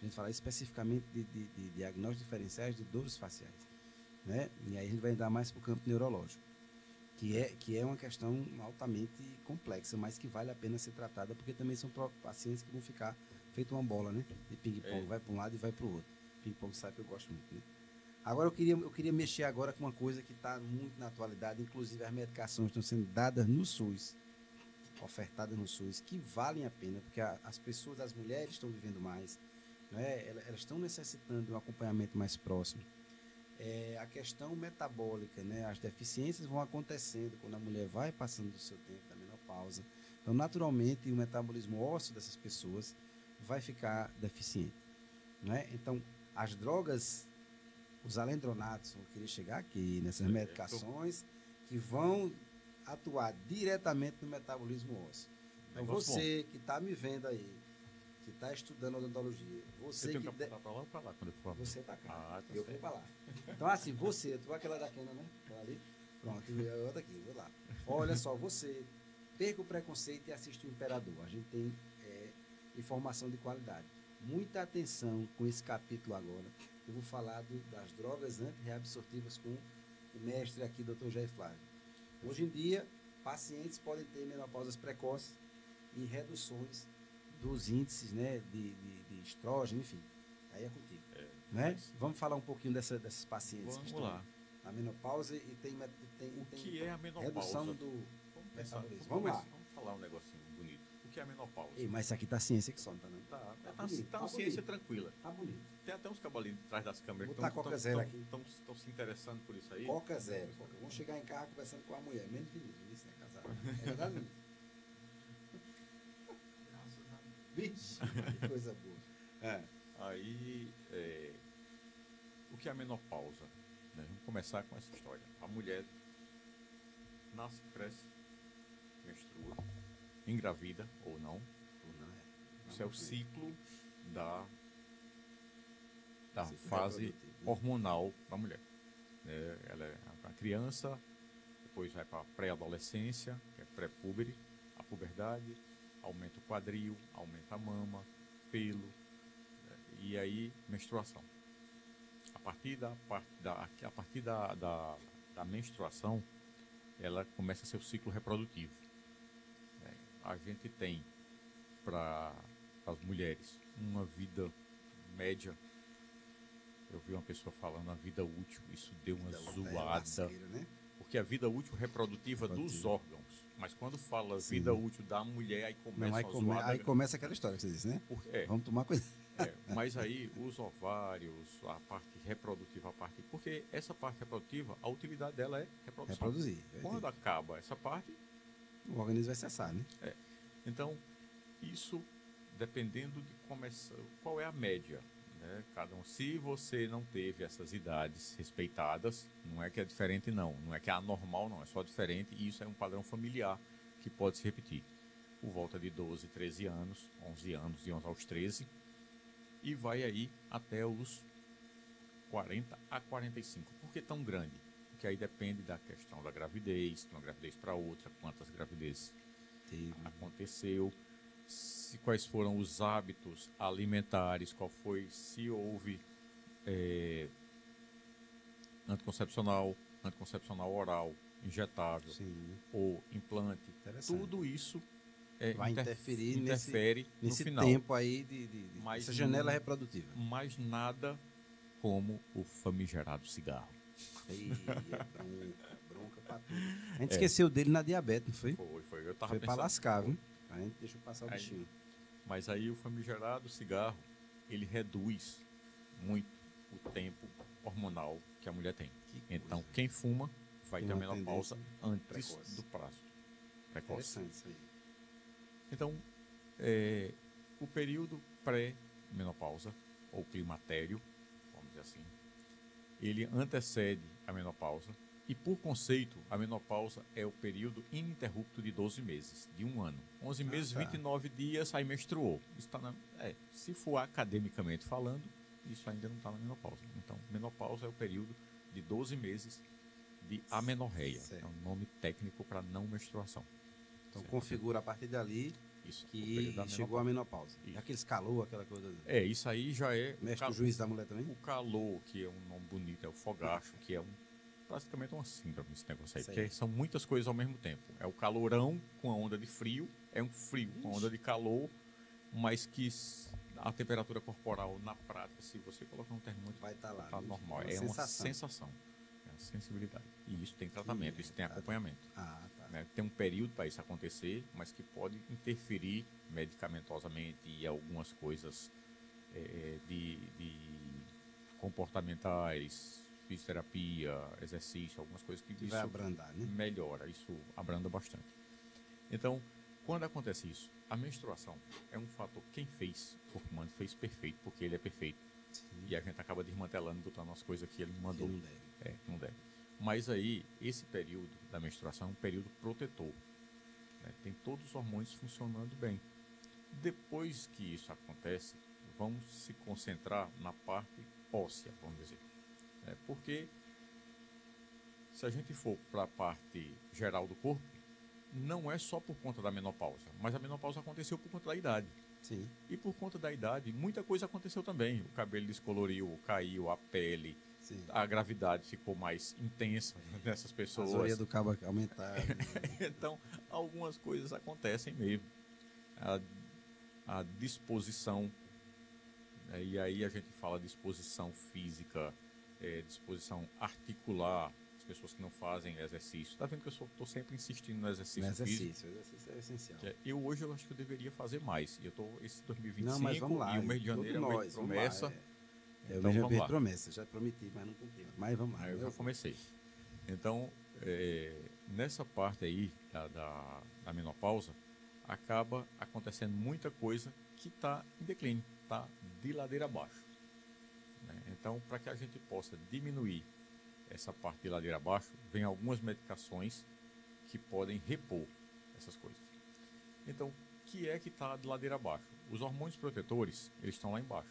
A gente fala especificamente de diagnósticos diferenciais de dores faciais, né? E aí a gente vai andar mais para o campo neurológico, que é uma questão altamente complexa, mas que vale a pena ser tratada, porque também são pacientes que vão ficar feito uma bola, né? De ping-pong, vai para um lado e vai para o outro. Ping-pong sabe que eu gosto muito, né? Agora eu queria mexer agora com uma coisa que está muito na atualidade, inclusive as medicações estão sendo dadas no SUS, ofertadas no SUS, que valem a pena, porque as pessoas, as mulheres estão vivendo mais, né? Elas estão necessitando de um acompanhamento mais próximo. A questão metabólica, né? As deficiências vão acontecendo quando a mulher vai passando do seu tempo da menopausa. Então, naturalmente, o metabolismo ósseo dessas pessoas vai ficar deficiente, né? Então, as drogas, os alendronatos, vão querer chegar aqui nessas medicações que vão atuar diretamente no metabolismo ósseo. Então, você que está me vendo aí, que está estudando odontologia, você que para lá ou para lá quando eu for? Você para cá, tá eu vou para lá. Então, assim, você, tu vai aquela da Kena, né? Aquela ali. Pronto, eu outra aqui, vou lá. Olha só, você perca o preconceito e assiste o Imperador. A gente tem informação de qualidade. Muita atenção com esse capítulo agora. Eu vou falar das drogas antirreabsortivas com o mestre aqui, Dr. Jair Flávio. Hoje em dia, pacientes podem ter menopausas precoces e reduções dos índices, né, de estrógeno, enfim. Aí é contigo. Né? Vamos falar um pouquinho dessas pacientes que estão na menopausa e tem o que é a menopausa? Redução do metabolismo. Vamos lá. Vamos falar um negocinho bonito. O que é a menopausa? Ei, mas isso aqui tá ciência que só, não tá não? Tá uma ciência tranquila. Tá bonito. Tem até uns cabalinhos atrás das câmeras que estão se interessando por isso aí. Coca zero. Vamos chegar em casa conversando com a mulher. Menos Vinícius, isso, né, casado? É verdade, Vinícius? Vixe, que coisa boa. Aí, o que é a menopausa? Né? Vamos começar com essa história. A mulher nasce, cresce, menstrua, engravida ou não. Isso é o ciclo da fase hormonal da mulher. Ela é uma criança, depois vai para a pré-adolescência, que é pré-púbere, a puberdade, aumenta o quadril, aumenta a mama, pelo, e aí menstruação. A partir da menstruação, ela começa seu ciclo reprodutivo. A gente tem para as mulheres uma vida média. Eu vi uma pessoa falando a vida útil, isso deu uma zoada, né? Porque a vida útil reprodutiva dos órgãos, mas quando fala vida útil da mulher, aí começa a zoada. Aí começa aquela história que você disse, né? Vamos tomar cuidado. Mas aí os ovários, a parte reprodutiva, porque essa parte reprodutiva, a utilidade dela é reprodução. Reproduzir. Quando acaba essa parte, o organismo vai cessar, né? Então, isso dependendo de qual é a média. Né? Cada um, se você não teve essas idades respeitadas, não é que é diferente não é que é anormal não, é só diferente, e isso é um padrão familiar que pode se repetir. Por volta de 12, 13 anos, 11 anos, de 11 aos 13, e vai aí até os 40 a 45. Por que tão grande? Porque aí depende da questão da gravidez, de uma gravidez para outra, quantas gravidezes aconteceu, quais foram os hábitos alimentares, se houve anticoncepcional oral, injetável, ou implante. Tudo isso vai interfere nesse final. Tempo aí dessa janela reprodutiva. Mas nada como o famigerado cigarro. Bronca pra tudo. A gente esqueceu dele na diabetes, não foi? Foi. Eu tava foi pensando, pra lascar, viu? A gente deixa eu passar o bichinho. Mas aí o famigerado cigarro, ele reduz muito o tempo hormonal que a mulher tem. Então, quem fuma vai ter a menopausa antes do prazo. Precoce. Interessante isso aí. Então, o período pré-menopausa, ou climatério, vamos dizer assim, ele antecede a menopausa e, por conceito, a menopausa é o período ininterrupto de 12 meses, de um ano. 11 meses, 29 dias, aí menstruou. Isso tá se for academicamente falando, isso ainda não está na menopausa. Então, menopausa é o período de 12 meses de amenorreia. É um nome técnico para não menstruação. Então, configura a partir dali Isso. Que chegou a menopausa. Isso. Aqueles calor, aquela coisa. Isso aí já é... Mexe com o juízo da mulher também? O calor, que é um nome bonito, é o fogacho, que é praticamente uma síndrome esse negócio aí. Porque são muitas coisas ao mesmo tempo. É o calorão com a onda de frio, é um frio com a onda de calor, mas que a temperatura corporal, na prática, se você colocar um termômetro, vai estar lá. Tá normal. É uma sensação. É uma sensibilidade. E isso tem tratamento, isso tem acompanhamento. Tá. Né? Tem um período para isso acontecer, mas que pode interferir medicamentosamente e algumas coisas de comportamentais, fisioterapia, exercício, algumas coisas que isso vai abrandar, né? Melhora, isso abranda bastante. Então, quando acontece isso, a menstruação é um fator, quem fez, o corpo humano fez perfeito, porque ele é perfeito. Sim. E a gente acaba desmantelando, botando as coisas que ele mandou. Que não deve. Não deve. Mas aí, esse período da menstruação é um período protetor. Né? Tem todos os hormônios funcionando bem. Depois que isso acontece, vamos se concentrar na parte óssea, vamos dizer. Porque se a gente for para a parte geral do corpo, não é só por conta da menopausa, mas a menopausa aconteceu por conta da idade. Sim. E por conta da idade, muita coisa aconteceu também. O cabelo descoloriu, caiu, a pele, sim, a gravidade ficou mais intensa nessas pessoas. A orelha do cabo aumentaram. Então, algumas coisas acontecem mesmo. A disposição, e aí a gente fala disposição física, disposição articular, as pessoas que não fazem exercício. Está vendo que eu estou sempre insistindo no exercício físico? O exercício é essencial. Hoje eu acho que eu deveria fazer mais. Eu estou esse 2025 não, mas vamos lá, e o mês de janeiro é o mês de promessa. Então, o mês de promessa, já prometi, mas não cumpri. Mas vamos lá. Eu já comecei. Então, nessa parte aí da menopausa, acaba acontecendo muita coisa que está em declínio, está de ladeira abaixo. Né? Então, para que a gente possa diminuir essa parte de ladeira abaixo, vem algumas medicações que podem repor essas coisas. Então, o que é que está de ladeira abaixo? Os hormônios protetores, eles estão lá embaixo.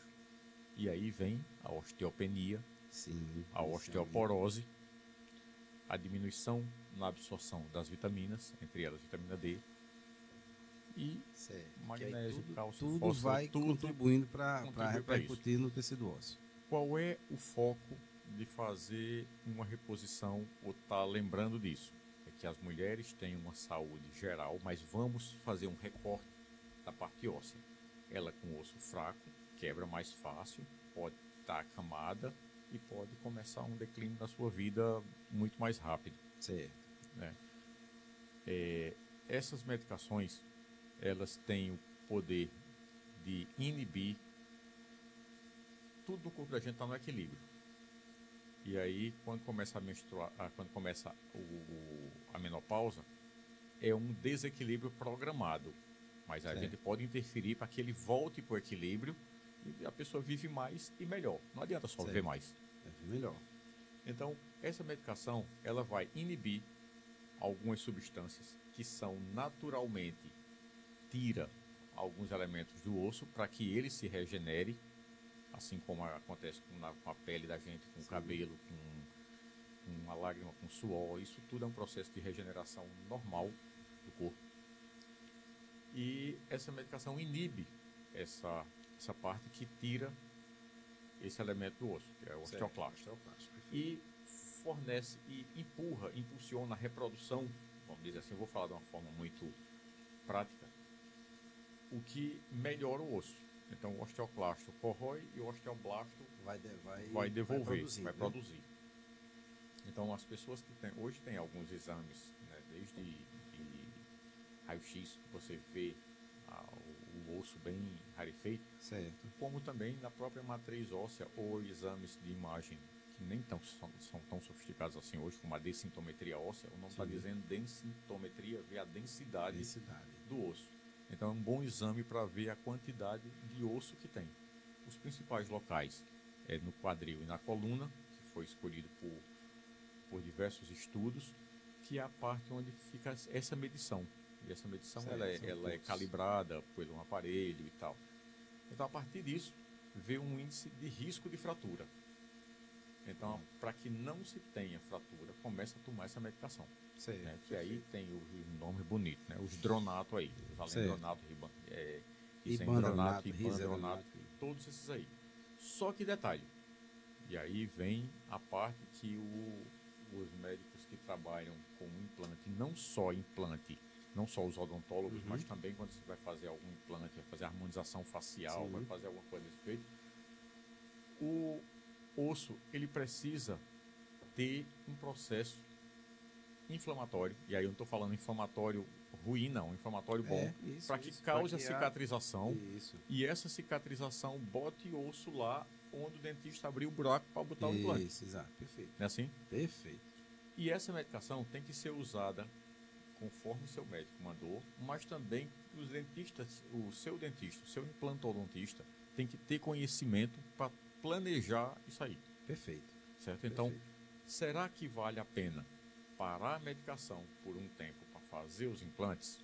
E aí vem a osteopenia, sim, a osteoporose, a diminuição na absorção das vitaminas, entre elas vitamina D, e magnésio, cálcio, tudo fósforo, vai contribuindo para repercutir no tecido ósseo. Qual é o foco de fazer uma reposição ou estar lembrando disso? É que as mulheres têm uma saúde geral, mas vamos fazer um recorte da parte óssea. Ela com osso fraco, quebra mais fácil, pode estar acamada e pode começar um declínio da sua vida muito mais rápido. Certo. Né? Essas medicações, elas têm o poder de inibir tudo no corpo da gente está no equilíbrio. E aí, quando começa a menstruar, quando começa a menopausa, é um desequilíbrio programado. Mas a gente pode interferir para que ele volte para o equilíbrio e a pessoa vive mais e melhor. Não adianta só viver mais. Viver melhor. Então, essa medicação, ela vai inibir algumas substâncias que são naturalmente, tira alguns elementos do osso para que ele se regenere, assim como acontece com a pele da gente, com o cabelo, com a lágrima, com o suor. Isso tudo é um processo de regeneração normal do corpo. E essa medicação inibe essa parte que tira esse elemento do osso, que é o osteoclasto. E fornece e impulsiona a reprodução, vamos dizer assim, eu vou falar de uma forma muito prática, o que melhora o osso. Então, o osteoclasto corrói e o osteoblasto vai devolver, vai produzir. Então, as pessoas que hoje tem alguns exames, né, desde raio-x, você vê o osso bem rarefeito, certo, como também na própria matriz óssea ou exames de imagem que nem são tão sofisticados assim hoje, como a densitometria óssea. O nome está dizendo densitometria, ver a densidade do osso. Então é um bom exame para ver a quantidade de osso que tem. Os principais locais é no quadril e na coluna, que foi escolhido por diversos estudos, que é a parte onde fica essa medição. E essa medição ela é calibrada por um aparelho e tal. Então, a partir disso, vê um índice de risco de fratura. Então, para que não se tenha fratura, começa a tomar essa medicação. né? Que aí tem os nomes bonitos, né? Os dronato aí, os alendronato, isendronato, ibandronato, todos esses aí. Só que detalhe, e aí vem a parte que os médicos que trabalham com implante, não só os odontólogos, mas também quando você vai fazer algum implante, vai fazer harmonização facial, vai fazer alguma coisa desse jeito, o osso, ele precisa ter um processo inflamatório, e aí eu não estou falando inflamatório ruim, não, inflamatório bom, para que cause a cicatrização, e essa cicatrização bote osso lá onde o dentista abriu o buraco para botar o implante. Isso, exato, perfeito. Não é assim? Perfeito. E essa medicação tem que ser usada conforme o seu médico mandou, mas também os dentistas, o seu implantodontista, tem que ter conhecimento para planejar isso aí. Perfeito. Certo? Então, será que vale a pena parar a medicação por um tempo para fazer os implantes?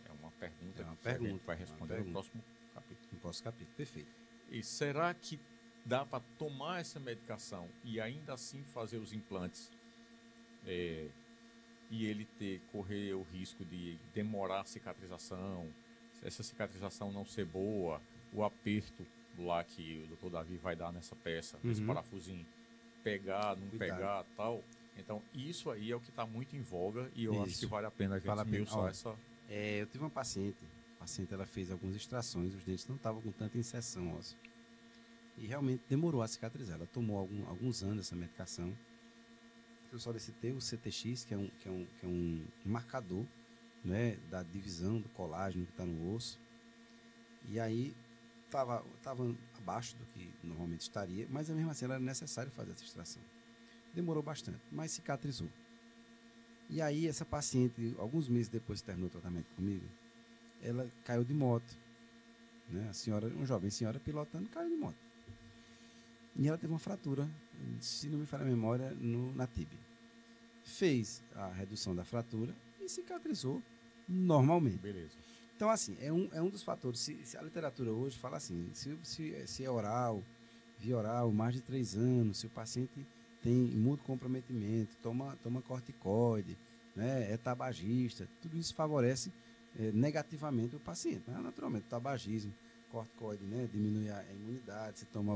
É uma pergunta que a gente vai responder no próximo capítulo. No próximo capítulo, perfeito. E será que dá para tomar essa medicação e ainda assim fazer os implantes e ele correr o risco de demorar a cicatrização, essa cicatrização não ser boa, o aperto lá que o Dr. Davi vai dar nessa peça, esse parafusinho, pegar, não pegar, tal. Então, isso aí é o que está muito em voga e eu acho que vale a pena a gente esmiuçar essa... eu tive uma paciente, ela fez algumas extrações, os dentes não estavam com tanta inserção óssea. E realmente demorou a cicatrizar. Ela tomou alguns anos essa medicação. Eu solicitei o CTX, que é um marcador, né, da divisão do colágeno que está no osso. E aí estava abaixo do que normalmente estaria, mas mesmo assim era necessário fazer essa extração. Demorou bastante, mas cicatrizou. E aí essa paciente, alguns meses depois que terminou o tratamento comigo, ela caiu de moto. Né? Uma jovem senhora pilotando, caiu de moto. E ela teve uma fratura, se não me falha a memória, na tíbia. Fez a redução da fratura e cicatrizou normalmente. Beleza. Então, assim, é um dos fatores. Se a literatura hoje fala assim, se é oral, via oral, mais de 3 anos, se o paciente tem muito comprometimento, toma corticoide, né, é tabagista, tudo isso favorece negativamente o paciente. Né? Naturalmente, o tabagismo, corticoide, né, diminui a imunidade, se toma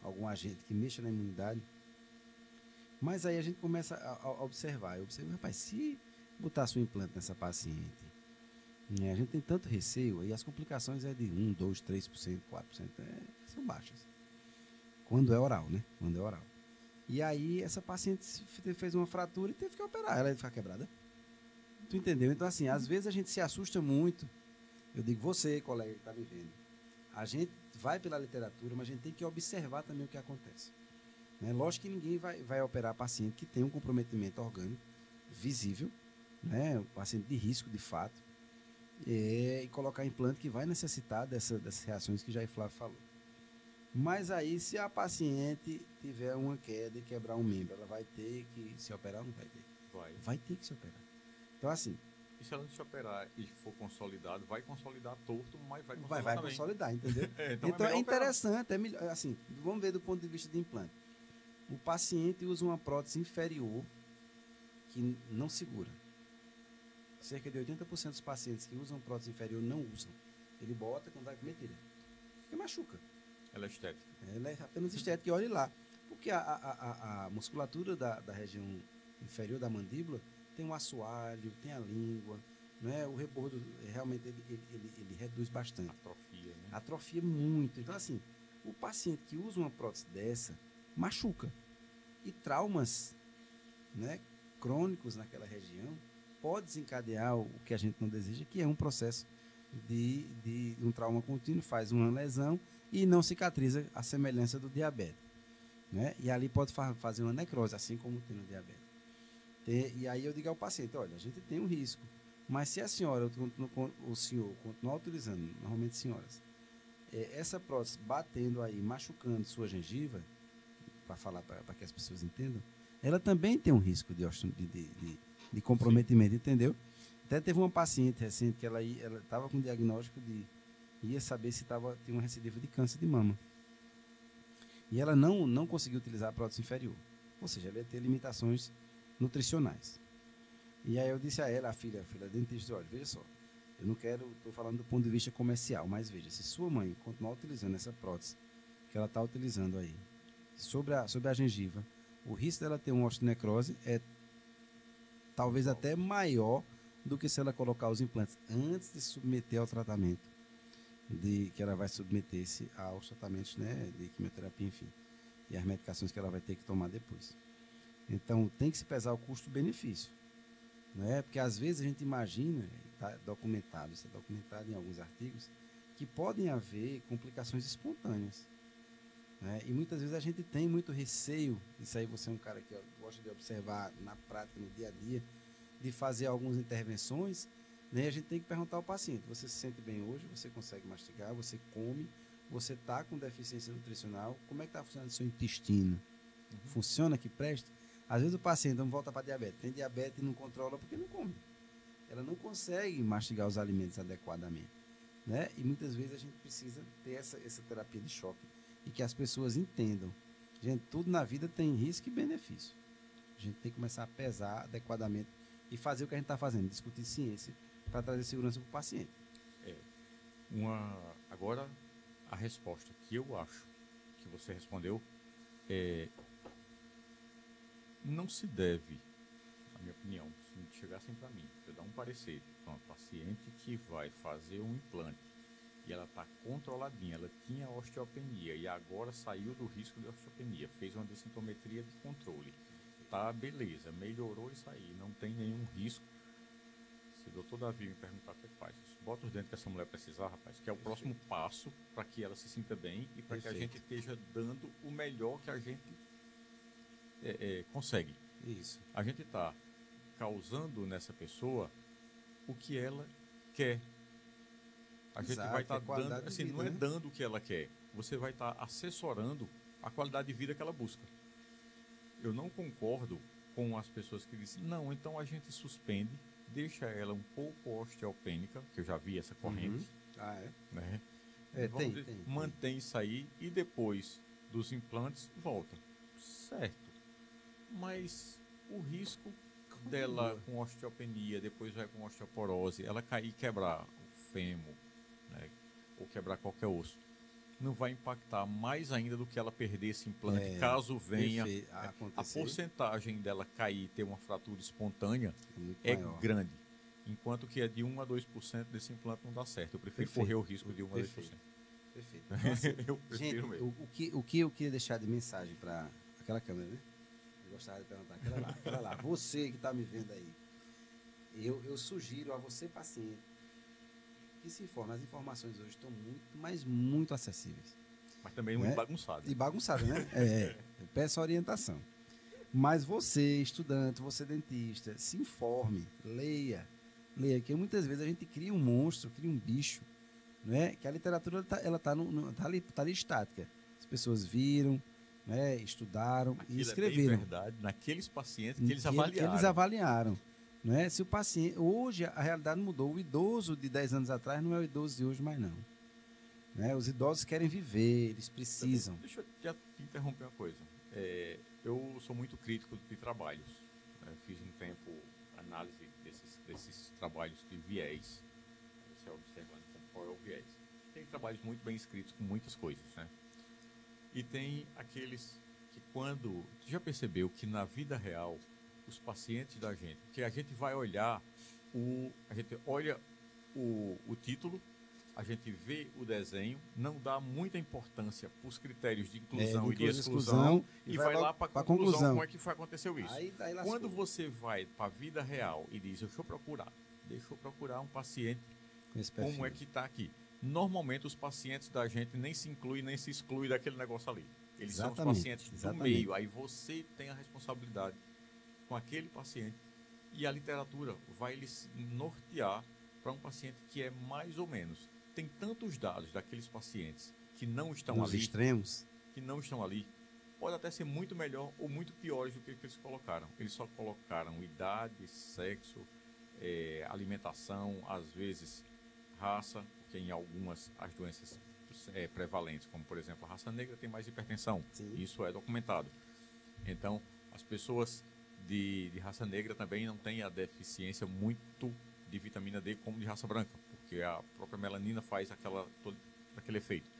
algum agente que mexa na imunidade. Mas aí a gente começa a observar. Eu observo, rapaz, se botasse um implante nessa paciente, a gente tem tanto receio, aí as complicações é de 1, 2, 3%, 4%, são baixas. Quando é oral, né? Quando é oral. E aí essa paciente fez uma fratura e teve que operar. Ela ia ficar quebrada. Tu entendeu? Então, assim, às vezes a gente se assusta muito. Eu digo, você, colega que está me vendo, a gente vai pela literatura, mas a gente tem que observar também o que acontece. Né? Lógico que ninguém vai operar paciente que tem um comprometimento orgânico visível, né? Um paciente de risco, de fato, e colocar implante que vai necessitar dessas reações que Jair Flávio falou. Mas aí, se a paciente tiver uma queda e quebrar um membro, ela vai ter que se operar ou não vai ter? Vai ter que se operar. Então, assim... E se ela não se operar e for consolidado, vai consolidar torto, mas vai consolidar também. Consolidar, entendeu? Então é interessante, assim, vamos ver do ponto de vista de implante. O paciente usa uma prótese inferior que não segura. Cerca de 80% dos pacientes que usam prótese inferior não usam. Ele bota quando vai comer tira. Porque machuca. Ela é estética. Ela é apenas estética, e olhe lá. Porque a musculatura da região inferior da mandíbula tem o assoalho, tem a língua, né? O rebordo realmente ele reduz bastante. Atrofia, né? Atrofia muito. Então, assim, o paciente que usa uma prótese dessa machuca. E traumas, né, crônicos naquela região pode desencadear o que a gente não deseja, que é um processo de um trauma contínuo, faz uma lesão e não cicatriza, a semelhança do diabetes. Né? E ali pode fazer uma necrose, assim como tem no diabetes. E aí eu digo ao paciente, olha, a gente tem um risco, mas se a senhora, o senhor continuar utilizando, normalmente senhoras, essa prótese batendo aí, machucando sua gengiva, para falar para que as pessoas entendam, ela também tem um risco de comprometimento, entendeu? Até teve uma paciente recente que ela estava com diagnóstico ia saber se tinha uma recidiva de câncer de mama. E ela não conseguiu utilizar a prótese inferior. Ou seja, ela ia ter limitações nutricionais. E aí eu disse a ela, a filha dentista, olha, veja só, eu não quero, estou falando do ponto de vista comercial, mas veja, se sua mãe continuar utilizando essa prótese que ela está utilizando aí, sobre a gengiva, o risco dela ter uma osteonecrose é talvez até maior do que se ela colocar os implantes antes de submeter ao tratamento, que ela vai submeter-se aos tratamentos, né, de quimioterapia, enfim, e as medicações que ela vai ter que tomar depois. Então, tem que se pesar o custo-benefício, né? Porque às vezes a gente imagina, está documentado, isso é documentado em alguns artigos, que podem haver complicações espontâneas, né? E muitas vezes a gente tem muito receio, isso aí você é um cara que gosta de observar na prática, no dia a dia, de fazer algumas intervenções, né? A gente tem que perguntar ao paciente, você se sente bem hoje, você consegue mastigar, você come, você está com deficiência nutricional, como é que está funcionando o seu intestino? Funciona que presta? Às vezes o paciente, vamos voltar para diabetes, tem diabetes e não controla porque não come. Ela não consegue mastigar os alimentos adequadamente, né? E muitas vezes a gente precisa ter essa terapia de choque e que as pessoas entendam. Gente, tudo na vida tem risco e benefício. A gente tem que começar a pesar adequadamente e fazer o que a gente está fazendo, discutir ciência para trazer segurança para o paciente. Agora, a resposta que eu acho que você respondeu é: não se deve, na minha opinião, se chegassem para mim, eu dar um parecer para uma paciente que vai fazer um implante e ela está controladinha, ela tinha osteopenia e agora saiu do risco de osteopenia, fez uma densitometria de controle, tá, beleza, melhorou isso aí, não tem nenhum risco. Se o doutor Davi me perguntar o que faz, bota os dentes que essa mulher precisar, rapaz, que é o próximo passo para que ela se sinta bem e para que a gente esteja dando o melhor que a gente consegue. Isso. A gente está causando nessa pessoa o que ela quer. A gente vai estar dando, assim, não é dando o que ela quer, você vai estar assessorando a qualidade de vida que ela busca. Eu não concordo com as pessoas que dizem, não, então a gente suspende, deixa ela um pouco osteopênica, que eu já vi essa corrente. Né? Mantém isso aí e depois dos implantes volta. Certo. Mas o risco dela com osteopenia, depois vai com osteoporose, ela cair e quebrar o fêmur, né, ou quebrar qualquer osso, não vai impactar mais ainda do que ela perder esse implante, caso venha a porcentagem dela cair e ter uma fratura espontânea é grande, enquanto que é de 1 a 2% desse implante não dá certo. Eu prefiro correr o risco de 1 a 2%. Perfeito. Então, assim, eu prefiro gente, mesmo. O que eu queria deixar de mensagem para aquela câmera, né? Eu gostaria de perguntar, aquela lá, você que está me vendo aí, eu sugiro a você, paciente, que se informe. As informações hoje estão muito acessíveis. Mas também muito bagunçadas. E bagunçadas, né? Peço orientação. Mas você, estudante, você dentista, se informe, leia, que muitas vezes a gente cria um monstro, cria um bicho, né? Que a literatura ela tá ali estática. As pessoas viram, né? Estudaram e escreveram. É bem verdade, naqueles pacientes que eles avaliaram. Né? Se o paciente, hoje a realidade mudou, o idoso de 10 anos atrás não é o idoso de hoje mais não. Né? Os idosos querem viver, eles precisam. Deixa eu já te interromper uma coisa. Eu sou muito crítico de trabalhos. Fiz um tempo análise desses trabalhos de viés. Você observando qual é o viés. Tem trabalhos muito bem escritos com muitas coisas, né? E tem aqueles que quando... Tu já percebeu que na vida real os pacientes da gente, que a gente vai olhar a gente olha o título, a gente vê o desenho, não dá muita importância para os critérios de inclusão e de exclusão e vai lá para a conclusão como é que aconteceu isso. Aí quando você vai para a vida real e diz, deixa eu procurar um paciente como é que está aqui. Normalmente os pacientes da gente nem se incluem, nem se excluem daquele negócio ali. Eles são os pacientes do meio, aí você tem a responsabilidade com aquele paciente e a literatura vai lhe nortear para um paciente que é mais ou menos. Tem tantos dados daqueles pacientes que não estão ali, extremos, que não estão ali, pode até ser muito melhor ou muito piores do que eles colocaram. Eles só colocaram idade, sexo, alimentação, às vezes raça, porque em algumas as doenças prevalentes, como por exemplo a raça negra tem mais hipertensão. Sim. Isso é documentado. Então as pessoas de raça negra também não tem a deficiência muito de vitamina D como de raça branca, porque a própria melanina faz aquele efeito.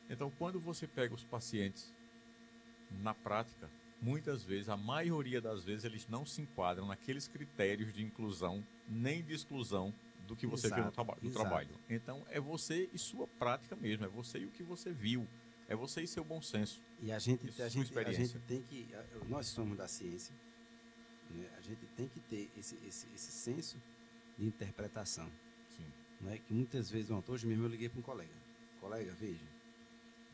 Então, quando você pega os pacientes na prática, muitas vezes, a maioria das vezes, eles não se enquadram naqueles critérios de inclusão nem de exclusão do que você vê no trabalho. Então, é você e sua prática mesmo, é você e o que você viu, é você e seu bom senso. E a gente tem que, nós somos da ciência, né? A gente tem que ter esse senso de interpretação. Sim. Né? Que muitas vezes, hoje mesmo eu liguei para um colega, veja,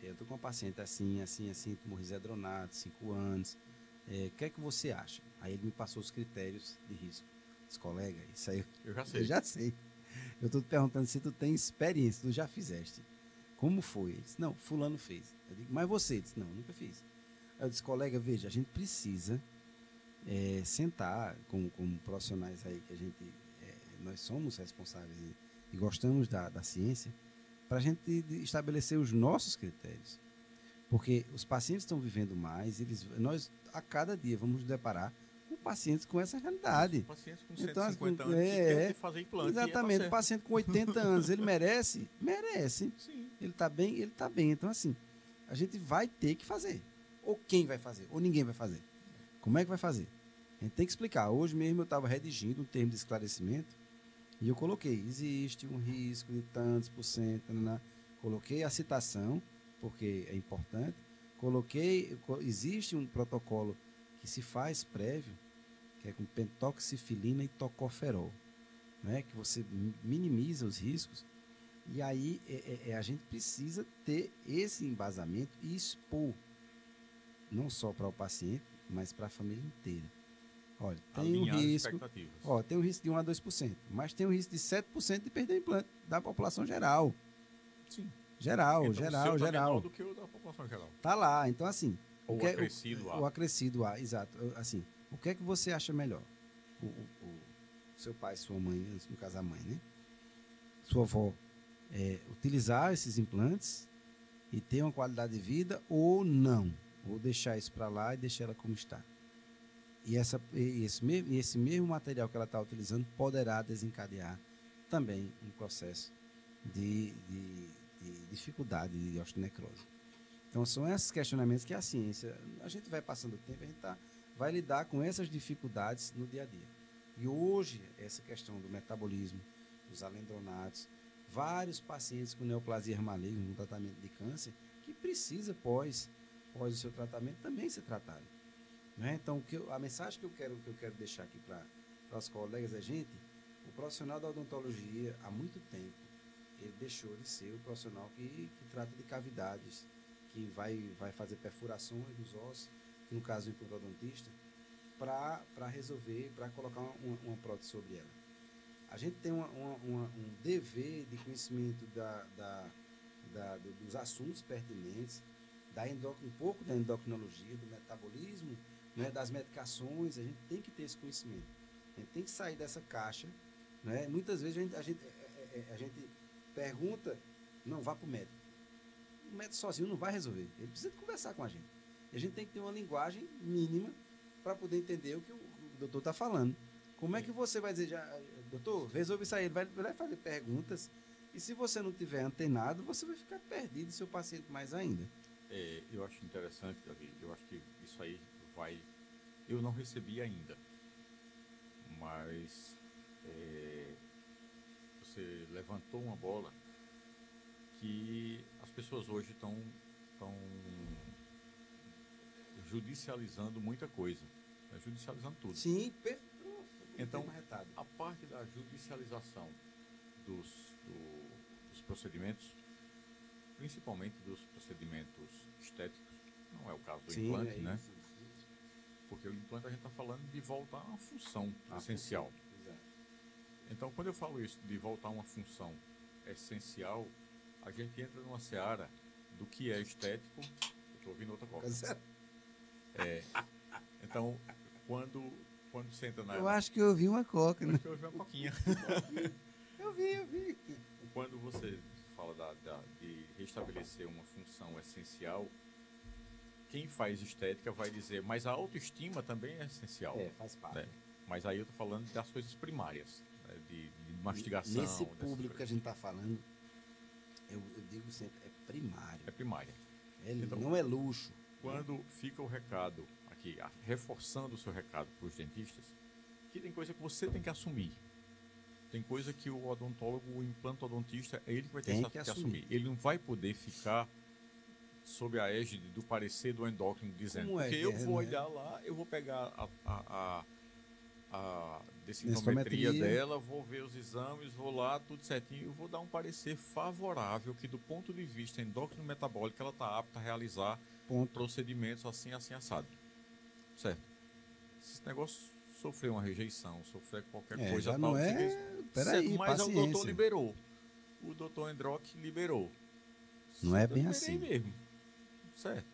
eu estou com uma paciente assim, tumor risedronato, 5 anos, o que é que você acha? Aí ele me passou os critérios de risco. Disse, colega, isso aí eu já sei. Eu estou te perguntando se tu tem experiência, tu já fizeste. Como foi? Ele disse, não, fulano fez. Eu digo, mas você? Ele disse, não, nunca fiz. Aí eu disse, colega, veja, a gente precisa sentar com profissionais aí que nós somos responsáveis e gostamos da ciência, para a gente estabelecer os nossos critérios. Porque os pacientes estão vivendo mais, nós a cada dia vamos nos deparar com pacientes com essa realidade. Pacientes com 150 anos que querem fazer implante. Exatamente, paciente com 80 anos, ele merece? Merece. Sim. Ele está bem. Então, assim, a gente vai ter que fazer. Ou quem vai fazer? Ou ninguém vai fazer. Como é que vai fazer? A gente tem que explicar. Hoje mesmo eu estava redigindo um termo de esclarecimento e eu coloquei, existe um risco de tantos por cento, coloquei a citação, porque é importante, existe um protocolo que se faz prévio, que é com pentoxifilina e tocoferol, né, que você minimiza os riscos, e aí a gente precisa ter esse embasamento e expor, não só para o paciente, mas para a família inteira. Olha, tem um risco de 1 a 2%, mas tem um risco de 7% de perder o implante da população geral. Sim. Geral. Menor do que o da população geral. Tá lá, então assim... Ou acrescido A. O acrescido A, exato. Assim, o que é que você acha melhor? O seu pai, sua mãe, no caso a mãe, né? Sua avó, utilizar esses implantes e ter uma qualidade de vida ou não? Ou deixar isso para lá e deixar ela como está? E esse mesmo material que ela está utilizando poderá desencadear também um processo de dificuldade de osteonecrose. Então, são esses questionamentos que a ciência, a gente vai passando o tempo, a gente vai lidar com essas dificuldades no dia a dia. E hoje, essa questão do metabolismo, dos alendronatos, vários pacientes com neoplasias malignas no tratamento de câncer, que precisa, pós o seu tratamento, também ser tratado. Né? Então, a mensagem que eu quero deixar aqui para os colegas é, gente, o profissional da odontologia, há muito tempo, ele deixou de ser o profissional que trata de cavidades, que vai fazer perfurações dos ossos, que no caso do implantodontista, para resolver, para colocar uma prótese sobre ela. A gente tem um dever de conhecimento dos assuntos pertinentes, um pouco da endocrinologia, do metabolismo, né, das medicações. A gente tem que ter esse conhecimento. A gente tem que sair dessa caixa. Né? Muitas vezes a gente pergunta, não, vá para o médico. O médico sozinho não vai resolver. Ele precisa conversar com a gente. E a gente tem que ter uma linguagem mínima para poder entender o que o doutor está falando. Como é que você vai dizer, doutor, resolve isso aí? Ele vai fazer perguntas. E se você não tiver antenado, você vai ficar perdido, seu paciente mais ainda. Eu acho interessante, Davi. Eu acho que isso aí vai... Eu não recebi ainda. Mas você levantou uma bola que as pessoas hoje estão judicializando muita coisa. Judicializando tudo. Sim, então, a parte da judicialização dos procedimentos, principalmente dos procedimentos estéticos, não é o caso do implante, né? Isso. Porque o implante a gente está falando de voltar a uma função essencial. Exato. Então, quando eu falo isso, de voltar a uma função essencial, a gente entra numa seara do que é estético. Eu estou ouvindo outra coisa. Então, quando senta na... Eu acho que eu ouvi uma coca, né? Acho que eu ouvi uma coquinha. Eu vi. Quando você fala de restabelecer uma função essencial, quem faz estética vai dizer, mas a autoestima também é essencial. Faz parte. Né? Mas aí eu estou falando das coisas primárias, né? de mastigação. Nesse público que a gente está falando, eu digo sempre, é primário. É primária. Então, não é luxo. Quando fica o recado aqui, reforçando o seu recado para os dentistas, que tem coisa que você tem que assumir. Tem coisa que o odontólogo, o implantodontista, é ele que vai ter que assumir. Ele não vai poder ficar sob a égide do parecer do endócrino dizendo, porque eu vou olhar lá, eu vou pegar a densitometria dela, vou ver os exames, vou lá, tudo certinho, eu vou dar um parecer favorável que do ponto de vista endócrino metabólico ela está apta a realizar procedimentos assim, assado. Certo? Se esse negócio sofrer uma rejeição, sofrer qualquer coisa já não peraí, mas paciência. o doutor liberou. O doutor Endrock liberou. Não é bem assim. Mesmo. Certo.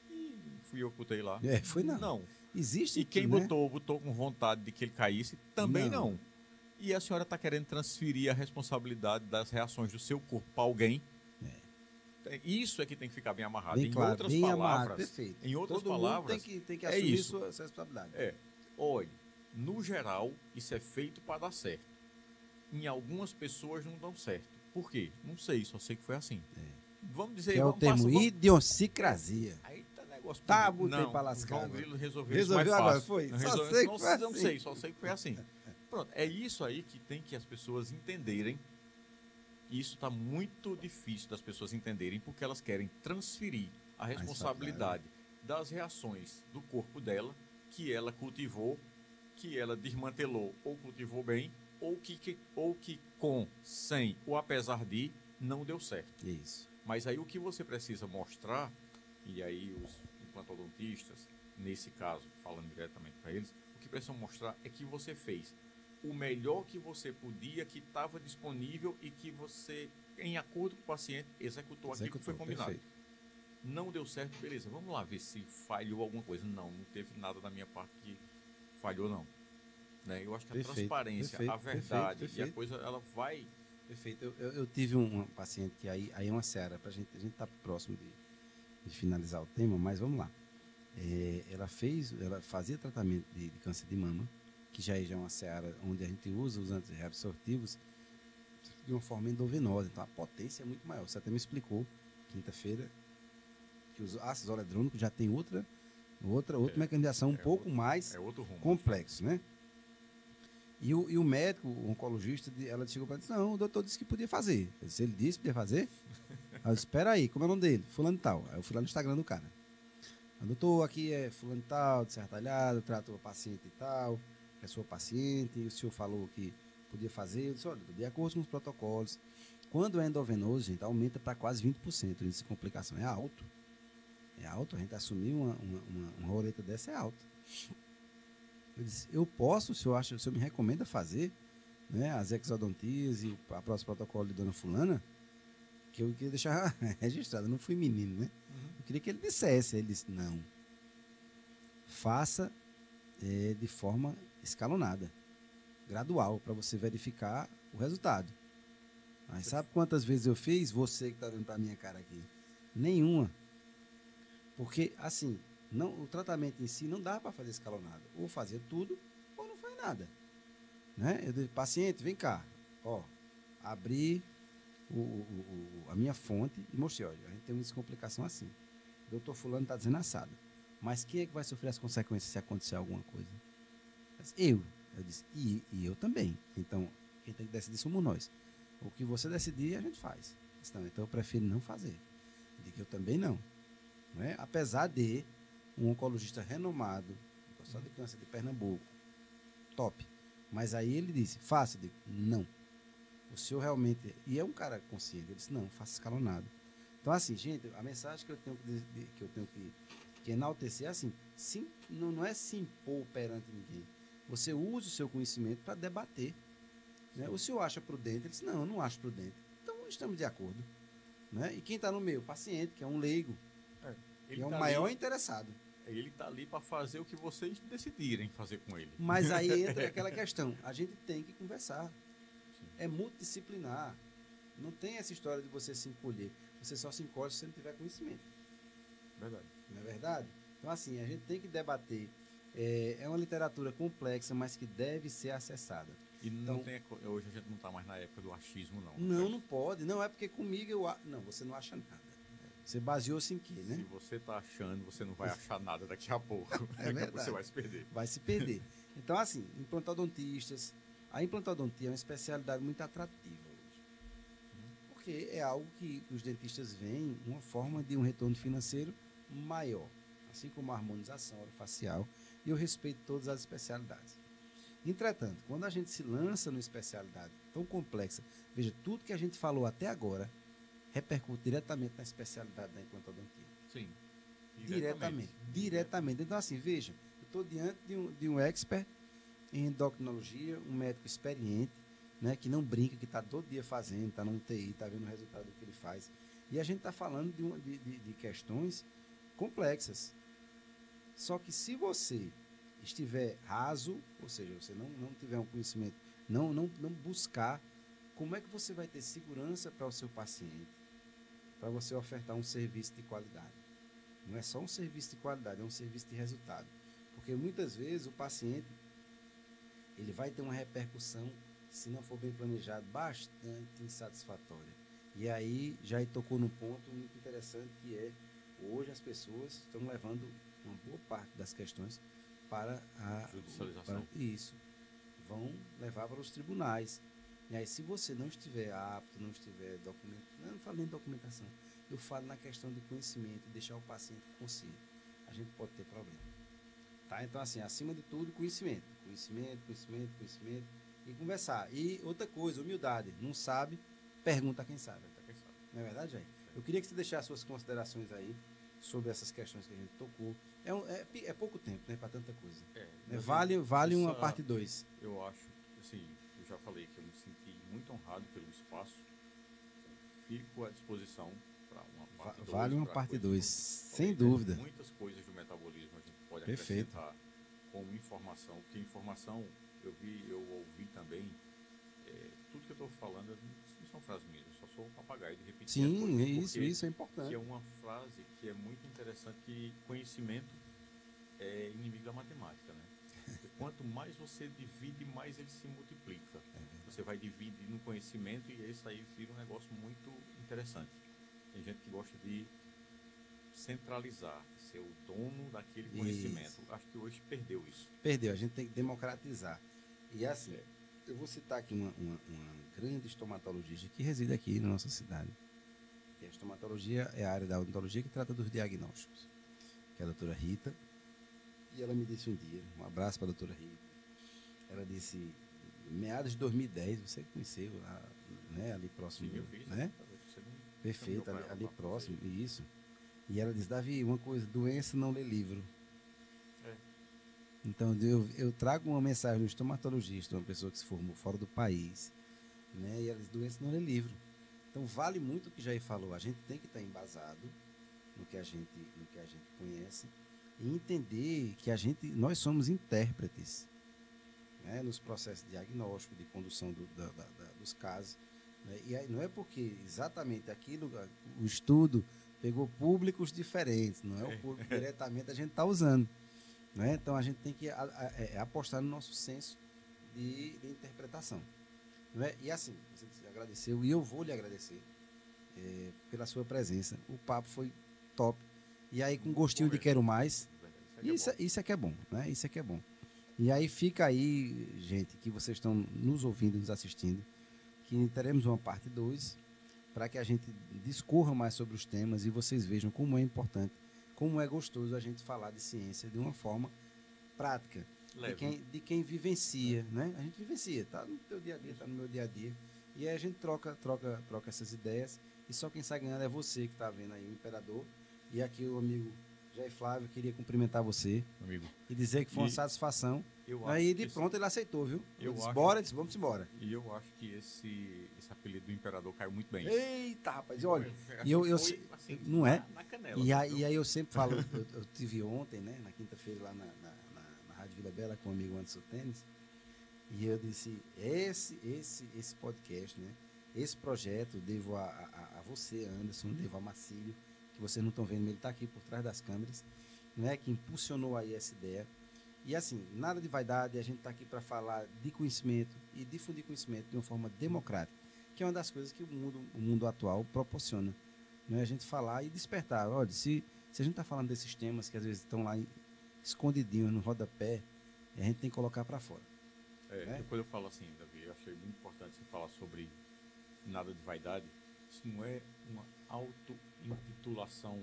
E fui eu que botei lá. Foi não. Não. Existe. E quem botou com vontade de que ele caísse, também não. E a senhora está querendo transferir a responsabilidade das reações do seu corpo para alguém. Isso é que tem que ficar bem amarrado. Bem claro, outras palavras. Perfeito. Em outras palavras. Tem que assumir sua responsabilidade. Olha, no geral, isso é feito para dar certo. Em algumas pessoas não dão certo. Por quê? Não sei, só sei que foi assim. Vamos dizer... Que é o termo idiosincrasia. Aí tá negócio... Botei para lascar. João Grilo resolveu isso mais agora, fácil. Foi? Só sei que foi assim. Pronto, é isso aí que tem que as pessoas entenderem. E isso está muito difícil das pessoas entenderem, porque elas querem transferir a responsabilidade das reações do corpo dela, que ela cultivou, que ela desmantelou ou cultivou bem, ou que com, sem ou apesar de, não deu certo. Isso. Mas aí o que você precisa mostrar, e aí os implantodontistas, nesse caso, falando diretamente para eles, o que precisam mostrar é que você fez o melhor que você podia, que estava disponível e que você, em acordo com o paciente, executou aquilo que foi combinado. Perfeito. Não deu certo, beleza, vamos lá ver se falhou alguma coisa. Não teve nada da minha parte que falhou, não. Né? Eu acho que a transparência, a verdade e a coisa, ela vai... Perfeito. Eu tive uma paciente que aí é uma seara, a gente está próximo de finalizar o tema, mas vamos lá. Ela fazia tratamento de câncer de mama, que já é uma seara onde a gente usa os antirreabsortivos de uma forma endovenosa. Então a potência é muito maior. Você até me explicou, quinta-feira, que os ácidos oledrônicos já tem outra mecanização um pouco mais complexo, né? E o médico, o oncologista, ela chegou para dizer, não, o doutor disse que podia fazer. Se ele disse que podia fazer, eu disse, espera aí, como é o nome dele? Fulano e tal. Aí eu fui lá no Instagram do cara. O doutor, aqui é fulano e tal, de Serra Talhada, tratou a paciente e tal, é sua paciente, e o senhor falou que podia fazer. Eu disse, olha, de acordo com os protocolos, quando é endovenoso, gente, aumenta para quase 20% de complicação. É alto. É alto, a gente assumir uma roleta dessa é alta. Eu disse, eu posso, o senhor me recomenda fazer, né, as exodontias e a próximo protocolo de dona fulana, que eu queria deixar registrado, eu não fui menino, né? Eu queria que ele dissesse. Ele disse, não. Faça de forma escalonada, gradual, para você verificar o resultado. Mas sabe quantas vezes eu fiz? Você que está dando para a minha cara aqui. Nenhuma. Porque, assim, o tratamento em si não dá para fazer escalonado. Ou fazia tudo, ou não faz nada. Né? Eu disse, paciente, vem cá. Ó, abri a minha fonte e mostrei, olha, a gente tem uma descomplicação assim. O doutor fulano está dizendo assado. Mas quem é que vai sofrer as consequências se acontecer alguma coisa? Eu. Eu disse, e eu também. Então, quem tem que decidir somos nós. O que você decidir, a gente faz. Então eu prefiro não fazer. De que eu também não. Não é? Apesar de um oncologista renomado, só de câncer de Pernambuco, top. Mas aí ele disse, faça. Eu digo, não. O senhor realmente... E é um cara consciente. Ele disse, não, faça escalonado. Então, assim, gente, a mensagem que eu tenho que enaltecer é assim, não é se impor perante ninguém. Você usa o seu conhecimento para debater. Né? O senhor acha prudente? Ele disse, não, eu não acho prudente. Então, estamos de acordo. Né? E quem está no meio? O paciente, que é um leigo. Que é o maior interessado. Ele está ali para fazer o que vocês decidirem fazer com ele. Mas aí entra aquela questão. A gente tem que conversar. Sim. É multidisciplinar. Não tem essa história de você se encolher. Você só se encolhe se você não tiver conhecimento. Verdade. Não é verdade? Então, assim, a gente tem que debater. É uma literatura complexa, mas que deve ser acessada. E não Então, tem, hoje a gente não está mais na época do achismo, não. não, não pode. Não é porque comigo não, você não acha nada. Você baseou-se em quê, né? Se você está achando, você não vai achar nada daqui a pouco. É verdade. Você vai se perder. Vai se perder. Então, assim, implantodontistas. A implantodontia é uma especialidade muito atrativa hoje. Porque é algo que os dentistas veem uma forma de um retorno financeiro maior. Assim como a harmonização orofacial e o respeito de todas as especialidades. Entretanto, quando a gente se lança numa especialidade tão complexa, veja, tudo que a gente falou até agora repercute diretamente na especialidade da implantodontia. Sim. Diretamente. Então, assim, veja, eu estou diante de um expert em endocrinologia, um médico experiente, né, que não brinca, que está todo dia fazendo, está no UTI, está vendo o resultado do que ele faz. E a gente está falando de questões complexas. Só que se você estiver raso, ou seja, você não tiver um conhecimento, não buscar, como é que você vai ter segurança para o seu paciente, para você ofertar um serviço de qualidade? Não é só um serviço de qualidade, é um serviço de resultado. Porque muitas vezes o paciente ele vai ter uma repercussão, se não for bem planejado, bastante insatisfatória. E aí já tocou num ponto muito interessante, que é hoje as pessoas estão levando uma boa parte das questões para a judicialização. Isso. Vão levar para os tribunais. E aí, se você não estiver apto, não estiver documentado, eu não falo nem de documentação, eu falo na questão de conhecimento, deixar o paciente consciente, a gente pode ter problema. Tá? Então, assim, acima de tudo, conhecimento. Conhecimento e conversar. E outra coisa, humildade. Não sabe, pergunta a quem sabe. Não é verdade, Jair? Eu queria que você deixasse suas considerações aí sobre essas questões que a gente tocou. É pouco tempo, né, para tanta coisa. Vale uma parte 2. Eu acho, assim, eu já falei que eu me senti muito honrado pelo espaço. Fico à disposição para uma parte 2. Vale uma parte 2, sem dúvida. Muitas coisas do metabolismo a gente pode Perfeito. acrescentar como informação, porque informação eu ouvi também, tudo que eu estou falando não são frases minhas, eu só sou um papagaio de repetir. Sim, isso é importante. Que é uma frase que é muito interessante, que conhecimento é inimigo da matemática, né? Quanto mais você divide, mais ele se multiplica. Você vai dividir no conhecimento e isso aí vira um negócio muito interessante. Tem gente que gosta de centralizar, ser o dono daquele conhecimento. Acho que hoje perdeu isso. Perdeu, a gente tem que democratizar. E assim, eu vou citar aqui uma grande estomatologista que reside aqui na nossa cidade. E a estomatologia é a área da odontologia que trata dos diagnósticos, que é a doutora Rita. E ela me disse um dia, um abraço para a doutora Rita, ela disse, meados de 2010, você conheceu, né, ali próximo, sim, eu fiz, né? Perfeito, ali próximo, isso. E ela disse, Davi, uma coisa, doença não lê livro. Então, eu trago uma mensagem do estomatologista, uma pessoa que se formou fora do país, né? E ela diz, doença não lê livro. Então, vale muito o que Jair falou. A gente tem que estar embasado no que a gente conhece e entender que nós somos intérpretes, né? Nos processos de diagnóstico, de condução dos casos. Né? E aí, não é porque exatamente aquilo, o estudo pegou públicos diferentes, não é o público diretamente a gente está usando. Né? Então a gente tem que apostar no nosso senso de interpretação. Não é? E assim, você agradeceu, e eu vou lhe agradecer pela sua presença. O papo foi top. E aí, com gostinho de quero mais. Isso é que é bom, né? Isso é que é bom. E aí fica aí, gente, que vocês estão nos ouvindo, nos assistindo, que teremos uma parte 2 para que a gente discorra mais sobre os temas e vocês vejam como é importante, como é gostoso a gente falar de ciência de uma forma prática, de quem vivencia, né? A gente vivencia, tá no teu dia a dia, tá no meu dia a dia, e aí a gente troca essas ideias, e só quem sai ganhando é você que está vendo aí o Imperador, e aqui o amigo Jair Flávio queria cumprimentar você, amigo, e dizer que foi uma satisfação. Aí de pronto ele aceitou, viu? Disse, vamos embora. E eu acho que esse apelido do Imperador caiu muito bem. Eita, rapaz, olha, assim, não é? Na canela, e aí eu sempre falo, eu tive ontem, né, na quinta-feira lá na Rádio Vila Bela com o amigo Anderson Tênis, e eu disse, esse podcast, né, esse projeto, devo a você, Anderson, devo a Marcílio, que vocês não estão vendo, ele está aqui por trás das câmeras, né, que impulsionou aí essa ideia. E assim, nada de vaidade, a gente está aqui para falar de conhecimento e difundir conhecimento de uma forma democrática, que é uma das coisas que o mundo atual proporciona. Né? A gente falar e despertar. Olha, se a gente está falando desses temas que às vezes estão lá escondidinhos no rodapé, a gente tem que colocar para fora. Né? Quando eu falo assim, Davi, eu achei muito importante você falar sobre nada de vaidade. Isso não é uma auto-intitulação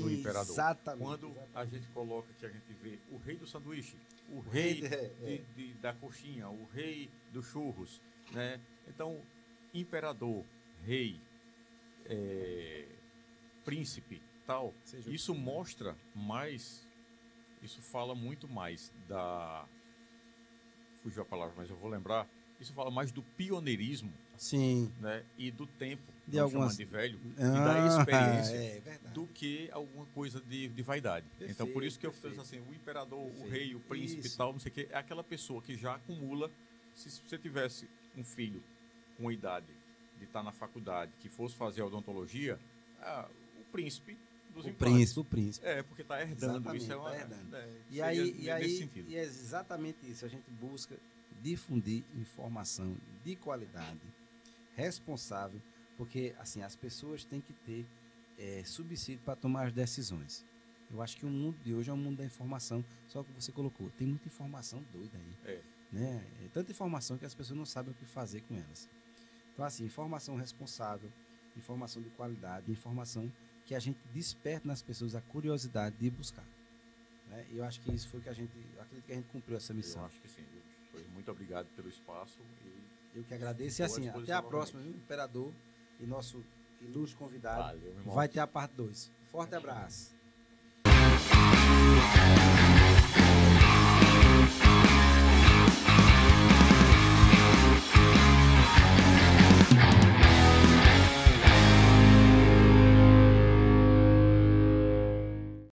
do imperador. Exatamente. Quando a gente coloca que a gente vê o rei do sanduíche, o rei da coxinha, o rei dos churros, né? Então, imperador, rei, príncipe, tal, isso mostra mais, isso fala muito mais fugiu a palavra, mas eu vou lembrar, isso fala mais do pioneirismo. Sim. Né? E do tempo, de algumas... de velho, e da experiência, do que alguma coisa de vaidade. Perfeito, então, por isso que eu fiz assim, o imperador, o rei, o príncipe e tal, não sei o quê, é aquela pessoa que já acumula. Se você tivesse um filho com idade de estar na faculdade, que fosse fazer odontologia, o príncipe dos implantes. O príncipe. Porque está herdando. Exatamente, isso é uma... herdando. E é exatamente isso. A gente busca difundir informação de qualidade, responsável, porque assim as pessoas têm que ter subsídio para tomar as decisões. Eu acho que o mundo de hoje é um mundo da informação, só que você colocou, tem muita informação doida aí. Né? É tanta informação que as pessoas não sabem o que fazer com elas. Então, assim, informação responsável, informação de qualidade, informação que a gente desperta nas pessoas a curiosidade de buscar. Né? E eu acho que isso foi que acredito que a gente cumpriu essa missão. Eu acho que sim. Muito obrigado pelo espaço. Eu que agradeço. E assim, até a próxima, viu? Imperador e nosso ilustre convidado. Valeu, vai ter a parte 2. Forte abraço.